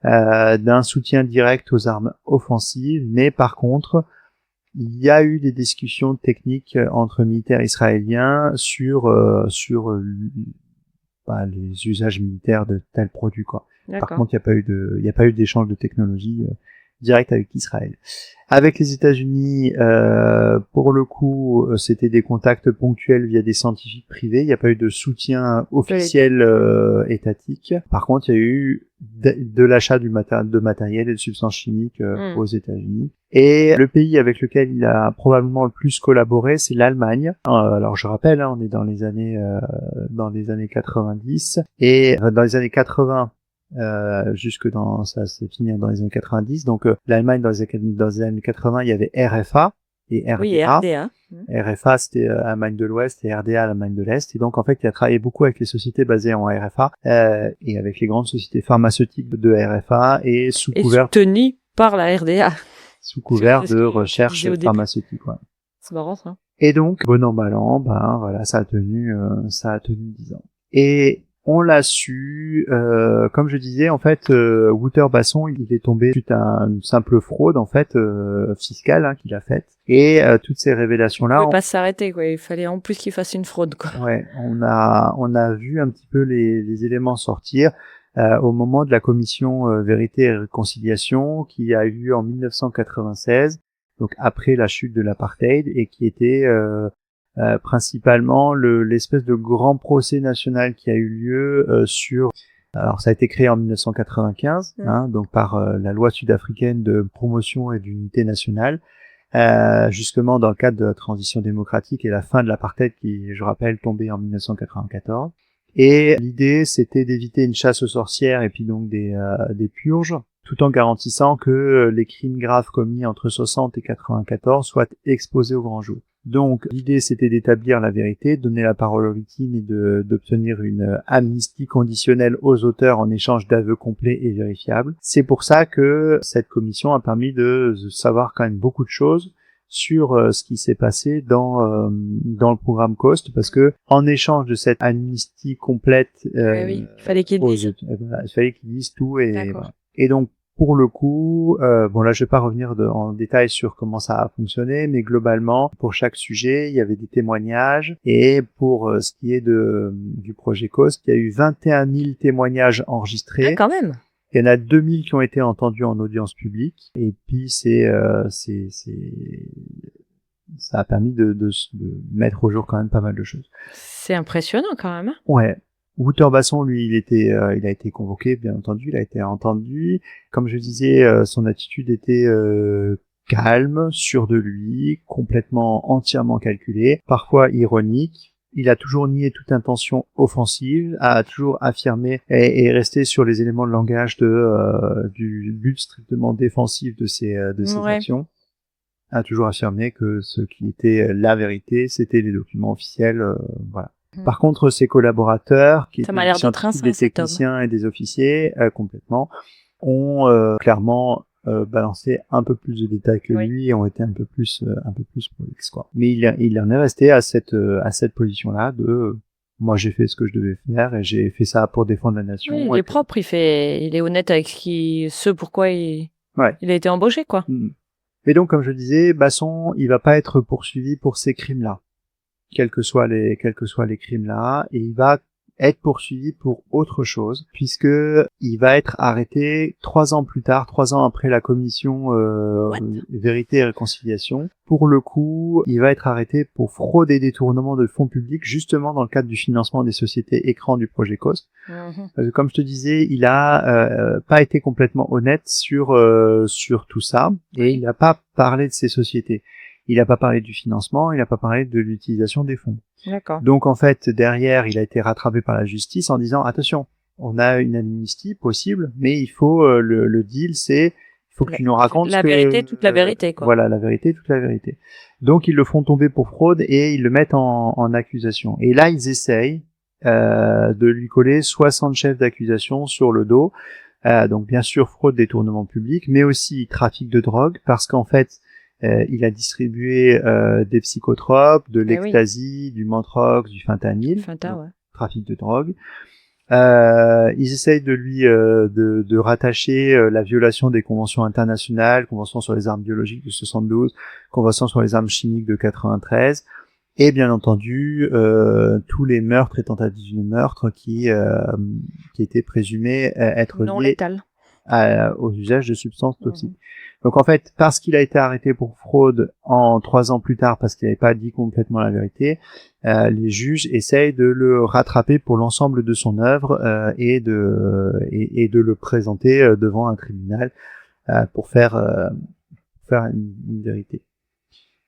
d'un soutien direct aux armes offensives, mais par contre, il y a eu des discussions techniques entre militaires israéliens sur les usages militaires de tels produits, quoi. Par contre, il n'y a pas eu d'échange de technologie direct avec Israël. Avec les États-Unis, pour le coup, c'était des contacts ponctuels via des scientifiques privés. Il n'y a pas eu de soutien officiel étatique. Par contre, il y a eu de l'achat de matériel et de substances chimiques aux États-Unis. Et le pays avec lequel il a probablement le plus collaboré, c'est l'Allemagne. Alors je rappelle, on est dans les années 90, et dans les années 80. Ça s'est fini dans les années 90. Donc l'Allemagne dans les années 80, il y avait RFA et RDA. Oui, RDA. RFA, c'était l'Allemagne de l'Ouest, et RDA, l'Allemagne de l'Est. Et donc en fait, il a travaillé beaucoup avec les sociétés basées en RFA et avec les grandes sociétés pharmaceutiques de RFA, et sous couvert soutenues par la RDA. Sous couvert de recherche pharmaceutique. Ouais. C'est marrant ça. Et donc, bon an mal an, voilà, ça a tenu 10 ans. Et on l'a su, comme je disais, en fait, Wouter Basson, il est tombé suite à une simple fraude, en fait, fiscale, qu'il a faite. Et toutes ces révélations-là... Il ne pouvait pas s'arrêter, quoi. Il fallait en plus qu'il fasse une fraude, quoi. Ouais, on a vu un petit peu les éléments sortir au moment de la commission Vérité et Réconciliation, qui a eu lieu en 1996, donc après la chute de l'apartheid, et qui était... principalement l'espèce de grand procès national qui a eu lieu sur... Alors ça a été créé en 1995, donc par la loi sud-africaine de promotion et d'unité nationale, justement dans le cadre de la transition démocratique et la fin de l'apartheid qui, je rappelle, tombait en 1994. Et l'idée, c'était d'éviter une chasse aux sorcières et puis donc des purges, tout en garantissant que les crimes graves commis entre 60 et 94 soient exposés au grand jour. Donc l'idée c'était d'établir la vérité, de donner la parole aux victimes et d'obtenir une amnistie conditionnelle aux auteurs en échange d'aveux complets et vérifiables. C'est pour ça que cette commission a permis de savoir quand même beaucoup de choses sur ce qui s'est passé dans le programme COST, parce que en échange de cette amnistie complète, Oui, il fallait qu'ils disent. il fallait qu'ils disent tout et D'accord. voilà. Et donc pour le coup, bon là je vais pas revenir en détail sur comment ça a fonctionné, mais globalement pour chaque sujet il y avait des témoignages, et pour ce qui est du projet COST, il y a eu 21 000 témoignages enregistrés. Ah, quand même. Il y en a 2000 qui ont été entendus en audience publique, et puis ça a permis de mettre au jour quand même pas mal de choses. C'est impressionnant quand même. Ouais. Wouter Basson, lui, il a été convoqué, bien entendu, il a été entendu. Comme je disais, son attitude était calme, sûre de lui, complètement, entièrement calculée, parfois ironique. Il a toujours nié toute intention offensive, a toujours affirmé et resté sur les éléments de langage du but strictement défensif de ses actions. A toujours affirmé que ce qui était la vérité, c'était les documents officiels, voilà. Par contre, ses collaborateurs, qui étaient des scientifiques, des techniciens et des officiers, complètement, ont clairement balancé un peu plus de détails que lui, et ont été un peu plus prolixes, quoi. Mais il en est resté à cette position-là de moi j'ai fait ce que je devais faire et j'ai fait ça pour défendre la nation. Oui, il est propre, il est honnête avec pourquoi il a été embauché, quoi. Et donc, comme je disais, Basson, il va pas être poursuivi pour ces crimes-là, quels que soient les crimes-là, et il va être poursuivi pour autre chose, puisque il va être arrêté 3 ans plus tard, 3 ans après la commission Vérité et Réconciliation. Pour le coup, il va être arrêté pour fraude et détournement de fonds publics, justement dans le cadre du financement des sociétés écrans du projet COST. Parce que, comme je te disais, il a pas été complètement honnête sur tout ça, et il n'a pas parlé de ces sociétés. Il n'a pas parlé du financement, il n'a pas parlé de l'utilisation des fonds. D'accord. Donc en fait, derrière, il a été rattrapé par la justice en disant attention, on a une amnistie possible, mais il faut le deal, il faut que tu nous racontes la vérité, toute la vérité, quoi. Voilà, la vérité, toute la vérité. Donc ils le font tomber pour fraude et ils le mettent en accusation. Et là, ils essayent de lui coller 60 chefs d'accusation sur le dos. Donc bien sûr, fraude, détournement public, mais aussi trafic de drogue, parce qu'en fait, il a distribué des psychotropes, de l'ecstasy, du mantrox, du fentanyl, trafic de drogue. Ils essayent de lui de rattacher la violation des conventions internationales, convention sur les armes biologiques de 72, convention sur les armes chimiques de 93, et bien entendu tous les meurtres et tentatives de meurtre qui étaient présumés être non liés létales aux usages de substances toxiques. Donc en fait, parce qu'il a été arrêté pour fraude 3 ans plus tard, parce qu'il n'avait pas dit complètement la vérité, les juges essayent de le rattraper pour l'ensemble de son œuvre et de le présenter devant un tribunal pour faire une vérité.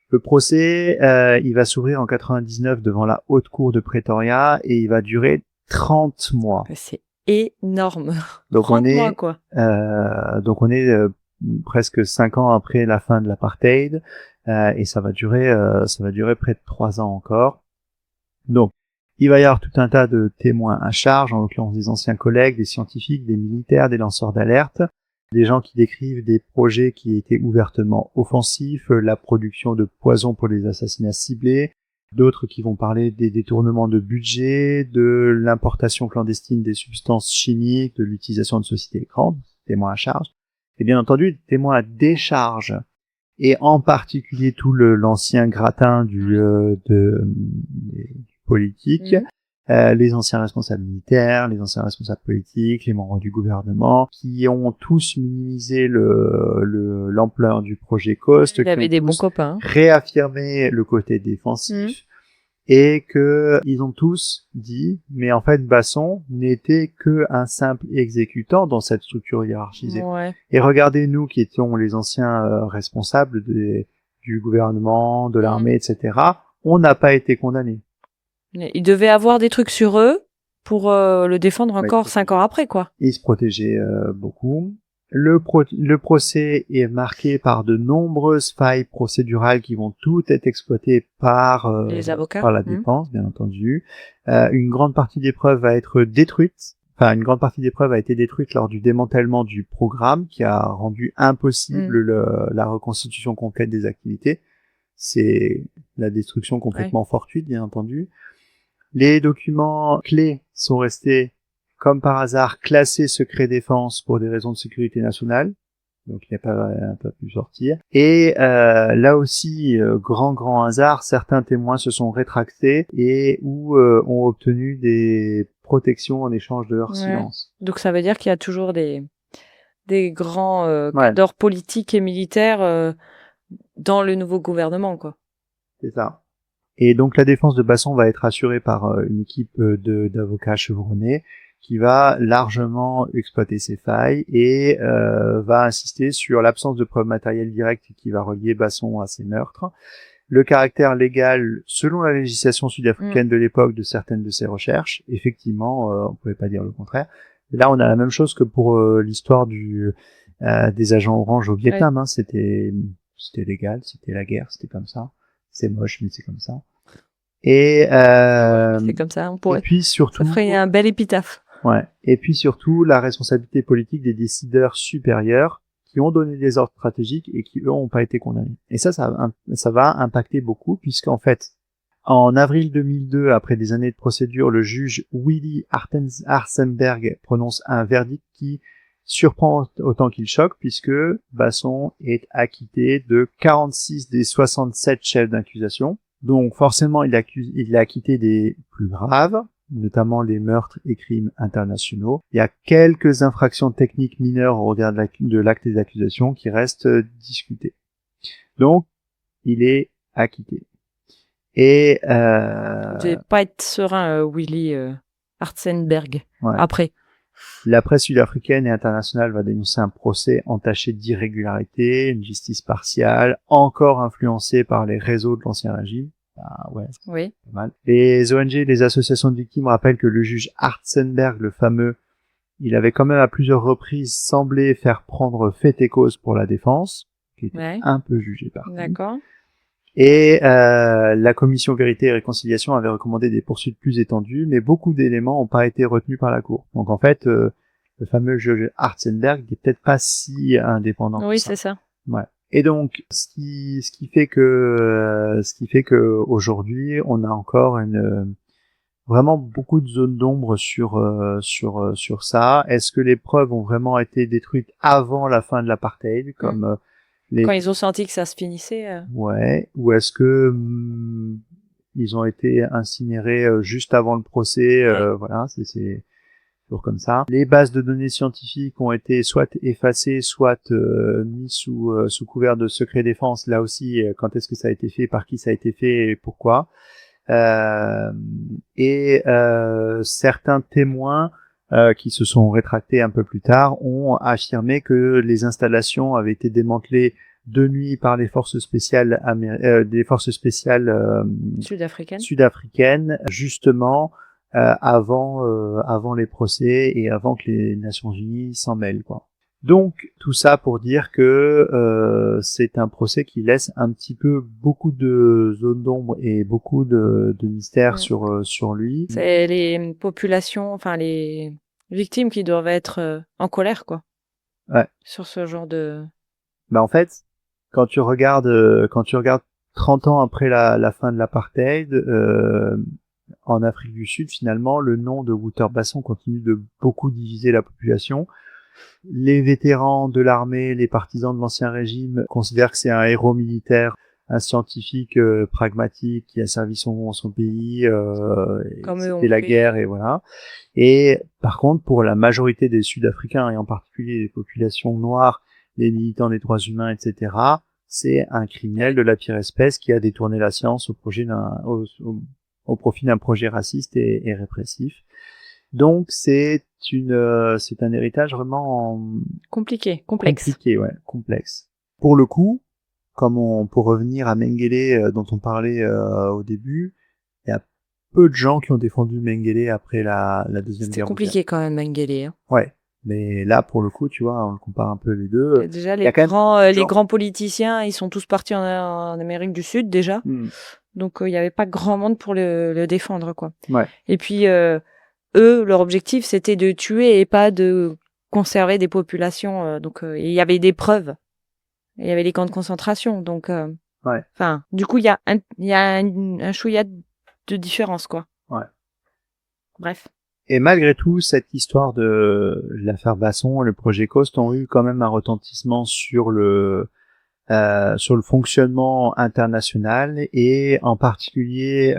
Le procès, il va s'ouvrir en 99 devant la Haute Cour de Pretoria et il va durer 30 mois. C'est énorme. Donc 30 mois, quoi. Donc on est presque 5 ans après la fin de l'apartheid, et ça va durer près de 3 ans encore. Donc, il va y avoir tout un tas de témoins à charge, en l'occurrence des anciens collègues, des scientifiques, des militaires, des lanceurs d'alerte, des gens qui décrivent des projets qui étaient ouvertement offensifs, la production de poisons pour les assassinats ciblés, d'autres qui vont parler des détournements de budget, de l'importation clandestine des substances chimiques, de l'utilisation de sociétés écrans, témoins à charge. Et bien entendu, témoins à décharge, et en particulier tout l'ancien gratin du politique, les anciens responsables militaires, les anciens responsables politiques, les membres du gouvernement, qui ont tous minimisé l'ampleur du projet COST, Il avait des bons copains, réaffirmé le côté défensif, et que ils ont tous dit, mais en fait Basson n'était que un simple exécutant dans cette structure hiérarchisée. Et regardez nous qui étions les anciens responsables du gouvernement, de l'armée, etc. On n'a pas été condamnés. Ils devaient avoir des trucs sur eux pour le défendre encore 5 ans après, quoi. Ils se protégeaient beaucoup. Le procès est marqué par de nombreuses failles procédurales qui vont toutes être exploitées par Les avocats. par la défense, bien entendu. Une grande partie des preuves va être détruite. Enfin, une grande partie des preuves a été détruite lors du démantèlement du programme qui a rendu impossible la reconstitution complète des activités. C'est la destruction complètement fortuite, bien entendu. Les documents clés sont restés, comme par hasard, classés secret défense pour des raisons de sécurité nationale. Donc il n'a pas pu sortir. Et là aussi, grand hasard, certains témoins se sont rétractés et ont obtenu des protections en échange de leur silence. Donc ça veut dire qu'il y a toujours des grands cadres politiques et militaires dans le nouveau gouvernement, quoi. C'est ça. Et donc la défense de Basson va être assurée par une équipe d'avocats chevronnés qui va largement exploiter ces failles et va insister sur l'absence de preuves matérielles directes qui va relier Basson à ces meurtres, le caractère légal selon la législation sud-africaine de l'époque de certaines de ces recherches. Effectivement, on pouvait pas dire le contraire. Et là, on a la même chose que pour l'histoire des agents orange au Vietnam. Hein, c'était légal, c'était la guerre, c'était comme ça. C'est moche, mais c'est comme ça. Et c'est comme ça, on pourrait. Et puis surtout, ça ferait un bel épitaphe. Ouais. Et puis surtout, la responsabilité politique des décideurs supérieurs qui ont donné des ordres stratégiques et qui eux n'ont pas été condamnés. Et ça va impacter beaucoup puisqu'en fait, en avril 2002, après des années de procédure, le juge Willy Harsenberg prononce un verdict qui surprend autant qu'il choque puisque Basson est acquitté de 46 des 67 chefs d'accusation. Donc forcément, il est acquitté des plus graves, notamment les meurtres et crimes internationaux. Il y a quelques infractions techniques mineures au regard de l'acte des accusations qui restent discutées. Donc, il est acquitté. Et vous devez pas être serein, Willy Hartzenberg. Ouais. Après. La presse sud-africaine et internationale va dénoncer un procès entaché d'irrégularité, une justice partiale, encore influencée par les réseaux de l'ancien régime. Ah ouais, oui. Pas mal. Les ONG et les associations de victimes rappellent que le juge Hartzenberg, le fameux, il avait quand même à plusieurs reprises semblé faire prendre fait et cause pour la défense, qui était un peu jugé par lui. D'accord. Et la commission Vérité et Réconciliation avait recommandé des poursuites plus étendues, mais beaucoup d'éléments n'ont pas été retenus par la Cour. Donc en fait, le fameux juge Hartzenberg n'est peut-être pas si indépendant. Oui, c'est ça. Ouais. Et donc, ce qui fait que aujourd'hui, on a encore vraiment beaucoup de zones d'ombre sur ça. Est-ce que les preuves ont vraiment été détruites avant la fin de l'apartheid, comme quand ils ont senti que ça se finissait. Ouais. Ou est-ce que ils ont été incinérés juste avant le procès. Voilà, c'est toujours comme ça. Les bases de données scientifiques ont été soit effacées, soit mises sous couvert de secret défense. Là aussi, quand est-ce que ça a été fait, par qui ça a été fait et pourquoi. Certains témoins qui se sont rétractés un peu plus tard ont affirmé que les installations avaient été démantelées de nuit par les forces spéciales sud-africaines justement avant les procès et avant que les Nations Unies s'en mêlent, quoi. Donc tout ça pour dire que c'est un procès qui laisse un petit peu beaucoup de zones d'ombre et beaucoup de mystères sur lui. C'est les populations, enfin les victimes qui doivent être en colère, quoi. Ouais. Sur ce genre de. En fait, quand tu regardes 30 ans après la fin de l'apartheid, en Afrique du Sud, finalement, le nom de Wouter Basson continue de beaucoup diviser la population. Les vétérans de l'armée, les partisans de l'ancien régime considèrent que c'est un héros militaire, un scientifique pragmatique qui a servi son pays, c'était la guerre et voilà. Et par contre, pour la majorité des Sud-Africains et en particulier les populations noires, les militants des droits humains, etc., c'est un criminel de la pire espèce qui a détourné la science au profit d'un projet raciste et répressif. Donc c'est un héritage vraiment complexe. Complexe. Pour le coup, pour revenir à Mengele dont on parlait au début, il y a peu de gens qui ont défendu Mengele après la Deuxième Guerre mondiale. C'était compliqué quand même, Mengele. Hein. Ouais. Mais là, pour le coup, tu vois, on compare un peu les deux. Déjà, il y a quand même les grands politiciens, ils sont tous partis en Amérique du Sud déjà. Donc, il n'y avait pas grand monde pour le défendre, quoi. Ouais. Et puis, eux, leur objectif, c'était de tuer et pas de conserver des populations. Donc, il y avait des preuves. Il y avait les camps de concentration. Donc, Ouais. enfin, du coup, il y a un chouïa de différence, quoi. Ouais. Bref. Et malgré tout, cette histoire de l'affaire Basson, le projet Coast ont eu quand même un retentissement sur le fonctionnement international et en particulier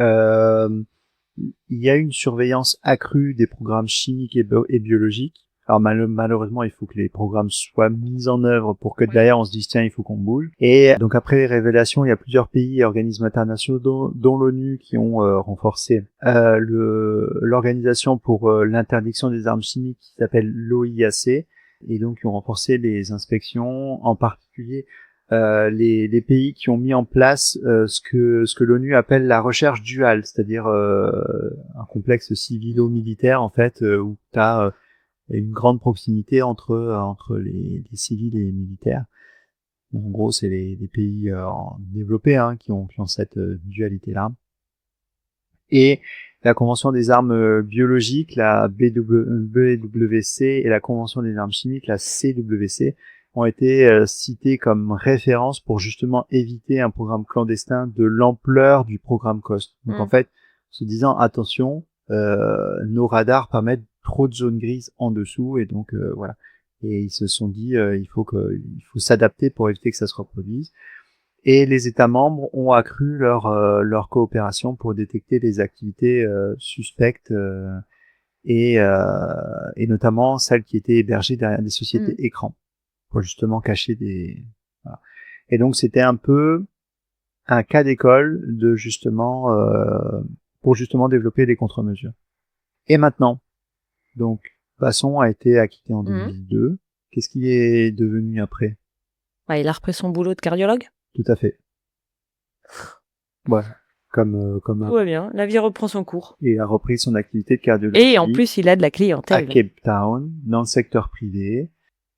il y a une surveillance accrue des programmes chimiques et biologiques. Alors malheureusement, il faut que les programmes soient mis en œuvre pour que derrière on se dise tiens, il faut qu'on bouge. Et donc après les révélations, il y a plusieurs pays et organismes internationaux dont l'ONU qui ont renforcé l'organisation pour l'interdiction des armes chimiques qui s'appelle l'OIAC et donc qui ont renforcé les inspections, en particulier les pays qui ont mis en place ce que l'ONU appelle la recherche duale, c'est-à-dire un complexe civilo-militaire en fait où tu as une grande proximité entre les civils et les militaires. En gros, c'est les pays développés qui ont cette dualité-là. Et la Convention des armes biologiques, la BWC, et la Convention des armes chimiques, la CWC, ont été cités comme référence pour justement éviter un programme clandestin de l'ampleur du programme COST. Donc en fait, se disant attention, nos radars permettent trop de zones grises en dessous et donc voilà. Et ils se sont dit il faut s'adapter pour éviter que ça se reproduise. Et les États membres ont accru leur coopération pour détecter les activités suspectes et notamment celles qui étaient hébergées derrière des sociétés écrans pour justement cacher des. Voilà. Et donc c'était un peu un cas d'école de justement pour justement développer des contre-mesures. Et maintenant, donc Basson a été acquitté en 2002. Qu'est-ce qu'il est devenu après? Il a repris son boulot de cardiologue. Tout à fait. Voilà. Comme tout va bien, la vie reprend son cours. Et a repris son activité de cardiologie. Et en plus, il a de la clientèle. À Cape Town, dans le secteur privé.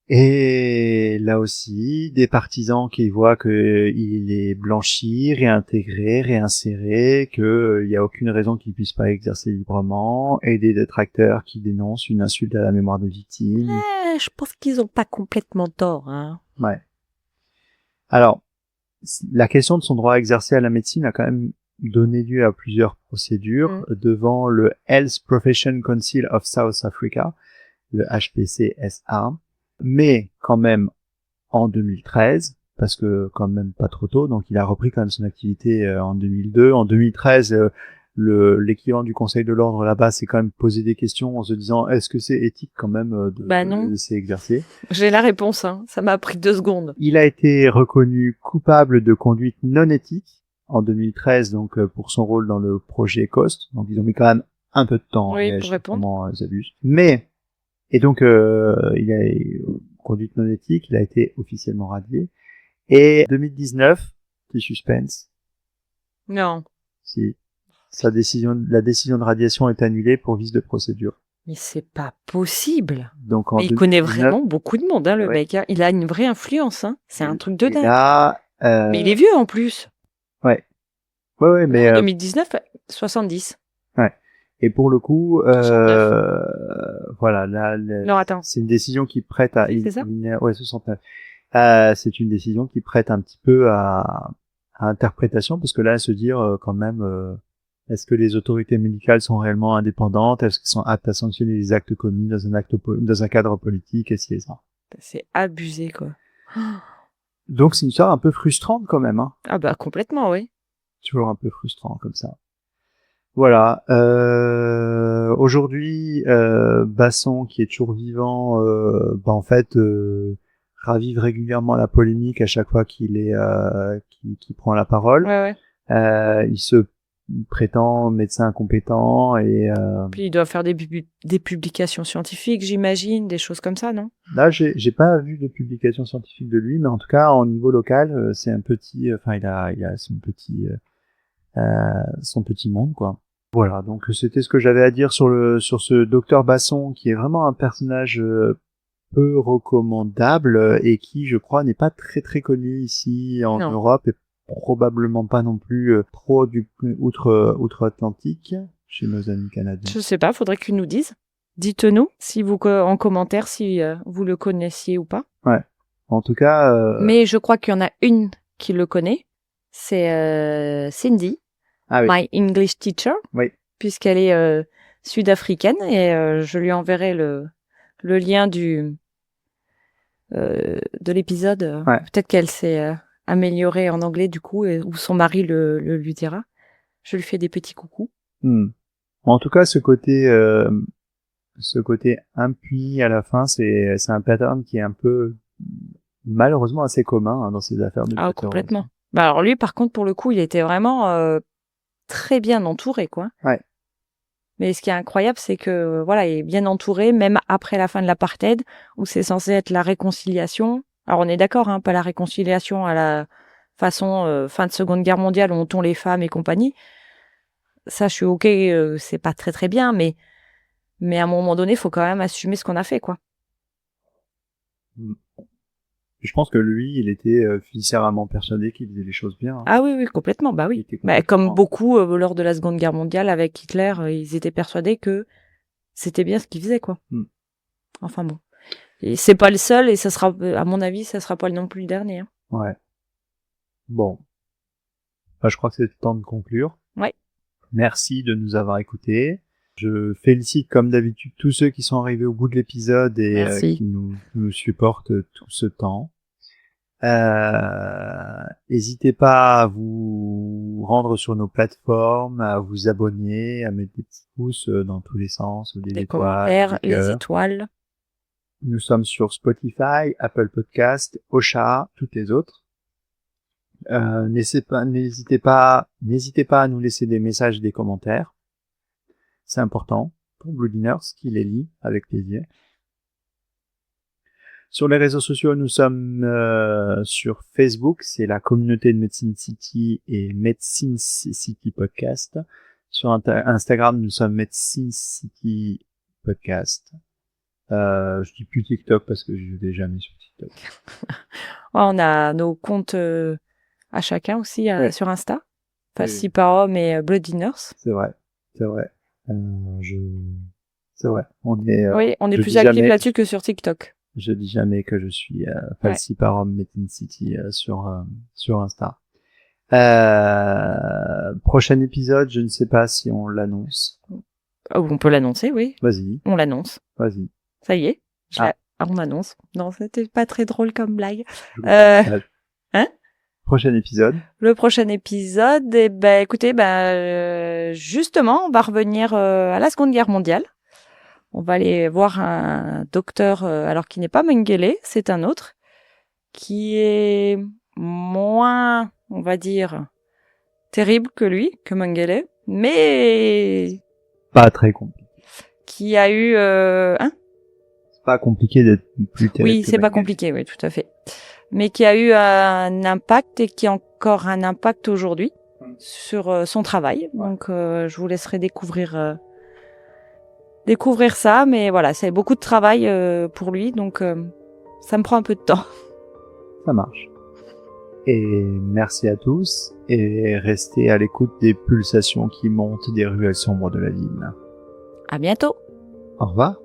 Et là aussi, des partisans qui voient qu'il est blanchi, réintégré, réinséré, qu'il n'y a aucune raison qu'il puisse pas exercer librement, et des détracteurs qui dénoncent une insulte à la mémoire des victimes. Je pense qu'ils ont pas complètement tort. Ouais. Alors, la question de son droit à exercer à la médecine a quand même donné lieu à plusieurs procédures devant le Health Profession Council of South Africa, le HPCSA. Mais quand même en 2013, parce que quand même pas trop tôt, donc il a repris quand même son activité en 2002. En 2013, l'équivalent du Conseil de l'ordre là-bas s'est quand même posé des questions en se disant est-ce que c'est éthique quand même de s'exercer. J'ai la réponse, ça m'a pris 2 secondes. Il a été reconnu coupable de conduite non éthique en 2013, donc pour son rôle dans le projet COST. Donc ils ont mis quand même un peu de temps pour répondre. Comment ils abusent. Mais et donc, il a conduite non éthique, il a été officiellement radié. Et 2019, petit suspense. Non. Si. La décision de radiation est annulée pour vice de procédure. Mais c'est pas possible. Donc, mais il connaît vraiment beaucoup de monde, le mec. Il a une vraie influence, C'est un truc de dingue. Là, mais il est vieux, en plus. Ouais, mais... 2019, 70. Ouais. Et pour le coup, voilà, là, non, attends. C'est une décision qui prête à... C'est ça? Ouais, 69. C'est une décision qui prête un petit peu à interprétation, parce que là, se dire quand même, est-ce que les autorités médicales sont réellement indépendantes? Est-ce qu'elles sont aptes à sanctionner les actes commis dans un cadre politique? Et si ça. C'est abusé, quoi. Donc, c'est une histoire un peu frustrante quand même. Ah bah, complètement, oui. Toujours un peu frustrant comme ça. Voilà. Aujourd'hui, Basson, qui est toujours vivant, en fait, ravive régulièrement la polémique à chaque fois qu'il est qu'il prend la parole. Ouais. Il se prétend médecin compétent et puis il doit faire des publications scientifiques, j'imagine, des choses comme ça, non? Là, j'ai pas vu de publications scientifiques de lui, mais en tout cas, au niveau local, c'est un petit, il a son petit monde, quoi. Voilà, donc c'était ce que j'avais à dire sur ce docteur Basson, qui est vraiment un personnage peu recommandable et qui, je crois, n'est pas très très connu ici en Non. Europe et probablement pas non plus trop outre-Atlantique chez nos amis canadiens. Je sais pas, faudrait qu'ils nous disent. Dites-nous si vous en commentaire si vous le connaissiez ou pas. Ouais. En tout cas. Mais je crois qu'il y en a une qui le connaît. C'est Cindy, Ah oui. my English teacher, Oui. puisqu'elle est sud-africaine et je lui enverrai le lien de l'épisode. Ouais. Peut-être qu'elle s'est améliorée en anglais du coup, ou son mari le lui dira. Je lui fais des petits coucous. En tout cas, ce côté impuni à la fin, c'est un pattern qui est un peu malheureusement assez commun dans ces affaires de Ah, tuteur. complètement. Bah alors lui, par contre, pour le coup, il était vraiment très bien entouré, quoi. Ouais. Mais ce qui est incroyable, c'est que voilà, il est bien entouré, même après la fin de l'apartheid, où c'est censé être la réconciliation. Alors on est d'accord, hein, pas la réconciliation à la façon fin de Seconde Guerre mondiale où on tond les femmes et compagnie. Ça, je suis ok, c'est pas très très bien, mais à un moment donné, il faut quand même assumer ce qu'on a fait, quoi. Je pense que lui, il était viscéralement persuadé qu'il faisait les choses bien. Ah oui, oui, complètement, bah oui. Bah, comme beaucoup lors de la Seconde Guerre mondiale avec Hitler, ils étaient persuadés que c'était bien ce qu'ils faisaient, quoi. Enfin bon. Et c'est pas le seul, et ça sera, à mon avis, ça sera pas non plus le dernier. Hein. Ouais. Bon. Enfin, je crois que c'est le temps de conclure. Ouais. Merci de nous avoir écoutés. Je félicite comme d'habitude tous ceux qui sont arrivés au bout de l'épisode et qui nous supportent tout ce temps. N'hésitez pas à vous rendre sur nos plateformes, à vous abonner, à mettre des petits pouces dans tous les sens, des étoiles, commentaires, les étoiles. Nous sommes sur Spotify, Apple Podcast, Ocha, toutes les autres. N'hésitez pas à nous laisser des messages, des commentaires. C'est important pour Blue Dinners qui les lit avec plaisir. Sur les réseaux sociaux, nous sommes sur Facebook, c'est la communauté de Medicine City et Medicine City Podcast. Sur Instagram, nous sommes Medicine City Podcast. Je dis plus TikTok parce que je vais jamais sur TikTok. On a nos comptes à chacun aussi sur Insta. Enfin, Si par homme et Blood Dinners. C'est vrai. C'est vrai. On est. Oui, on est plus actifs là-dessus que sur TikTok. Je dis jamais que je suis Falsi par homme Medicine City sur Insta. Prochain épisode, je ne sais pas si on l'annonce. Oh, on peut l'annoncer, oui. Vas-y. On l'annonce. Vas-y. Ça y est. On annonce. Non, c'était pas très drôle comme blague. Hein? Prochain épisode. Le prochain épisode, écoutez, justement, on va revenir à la Seconde Guerre mondiale. On va aller voir un docteur, alors qui n'est pas Mengele, c'est un autre, qui est moins, on va dire, terrible que lui, que Mengele, mais pas très compliqué. Qui a eu C'est pas compliqué d'être plus terrible. Oui, c'est pas compliqué, oui, tout à fait. Mais qui a eu un impact et qui a encore un impact aujourd'hui sur son travail. Donc, je vous laisserai découvrir ça. Mais voilà, c'est beaucoup de travail pour lui. Donc, ça me prend un peu de temps. Ça marche. Et merci à tous. Et restez à l'écoute des pulsations qui montent des ruelles sombres de la ville. À bientôt. Au revoir.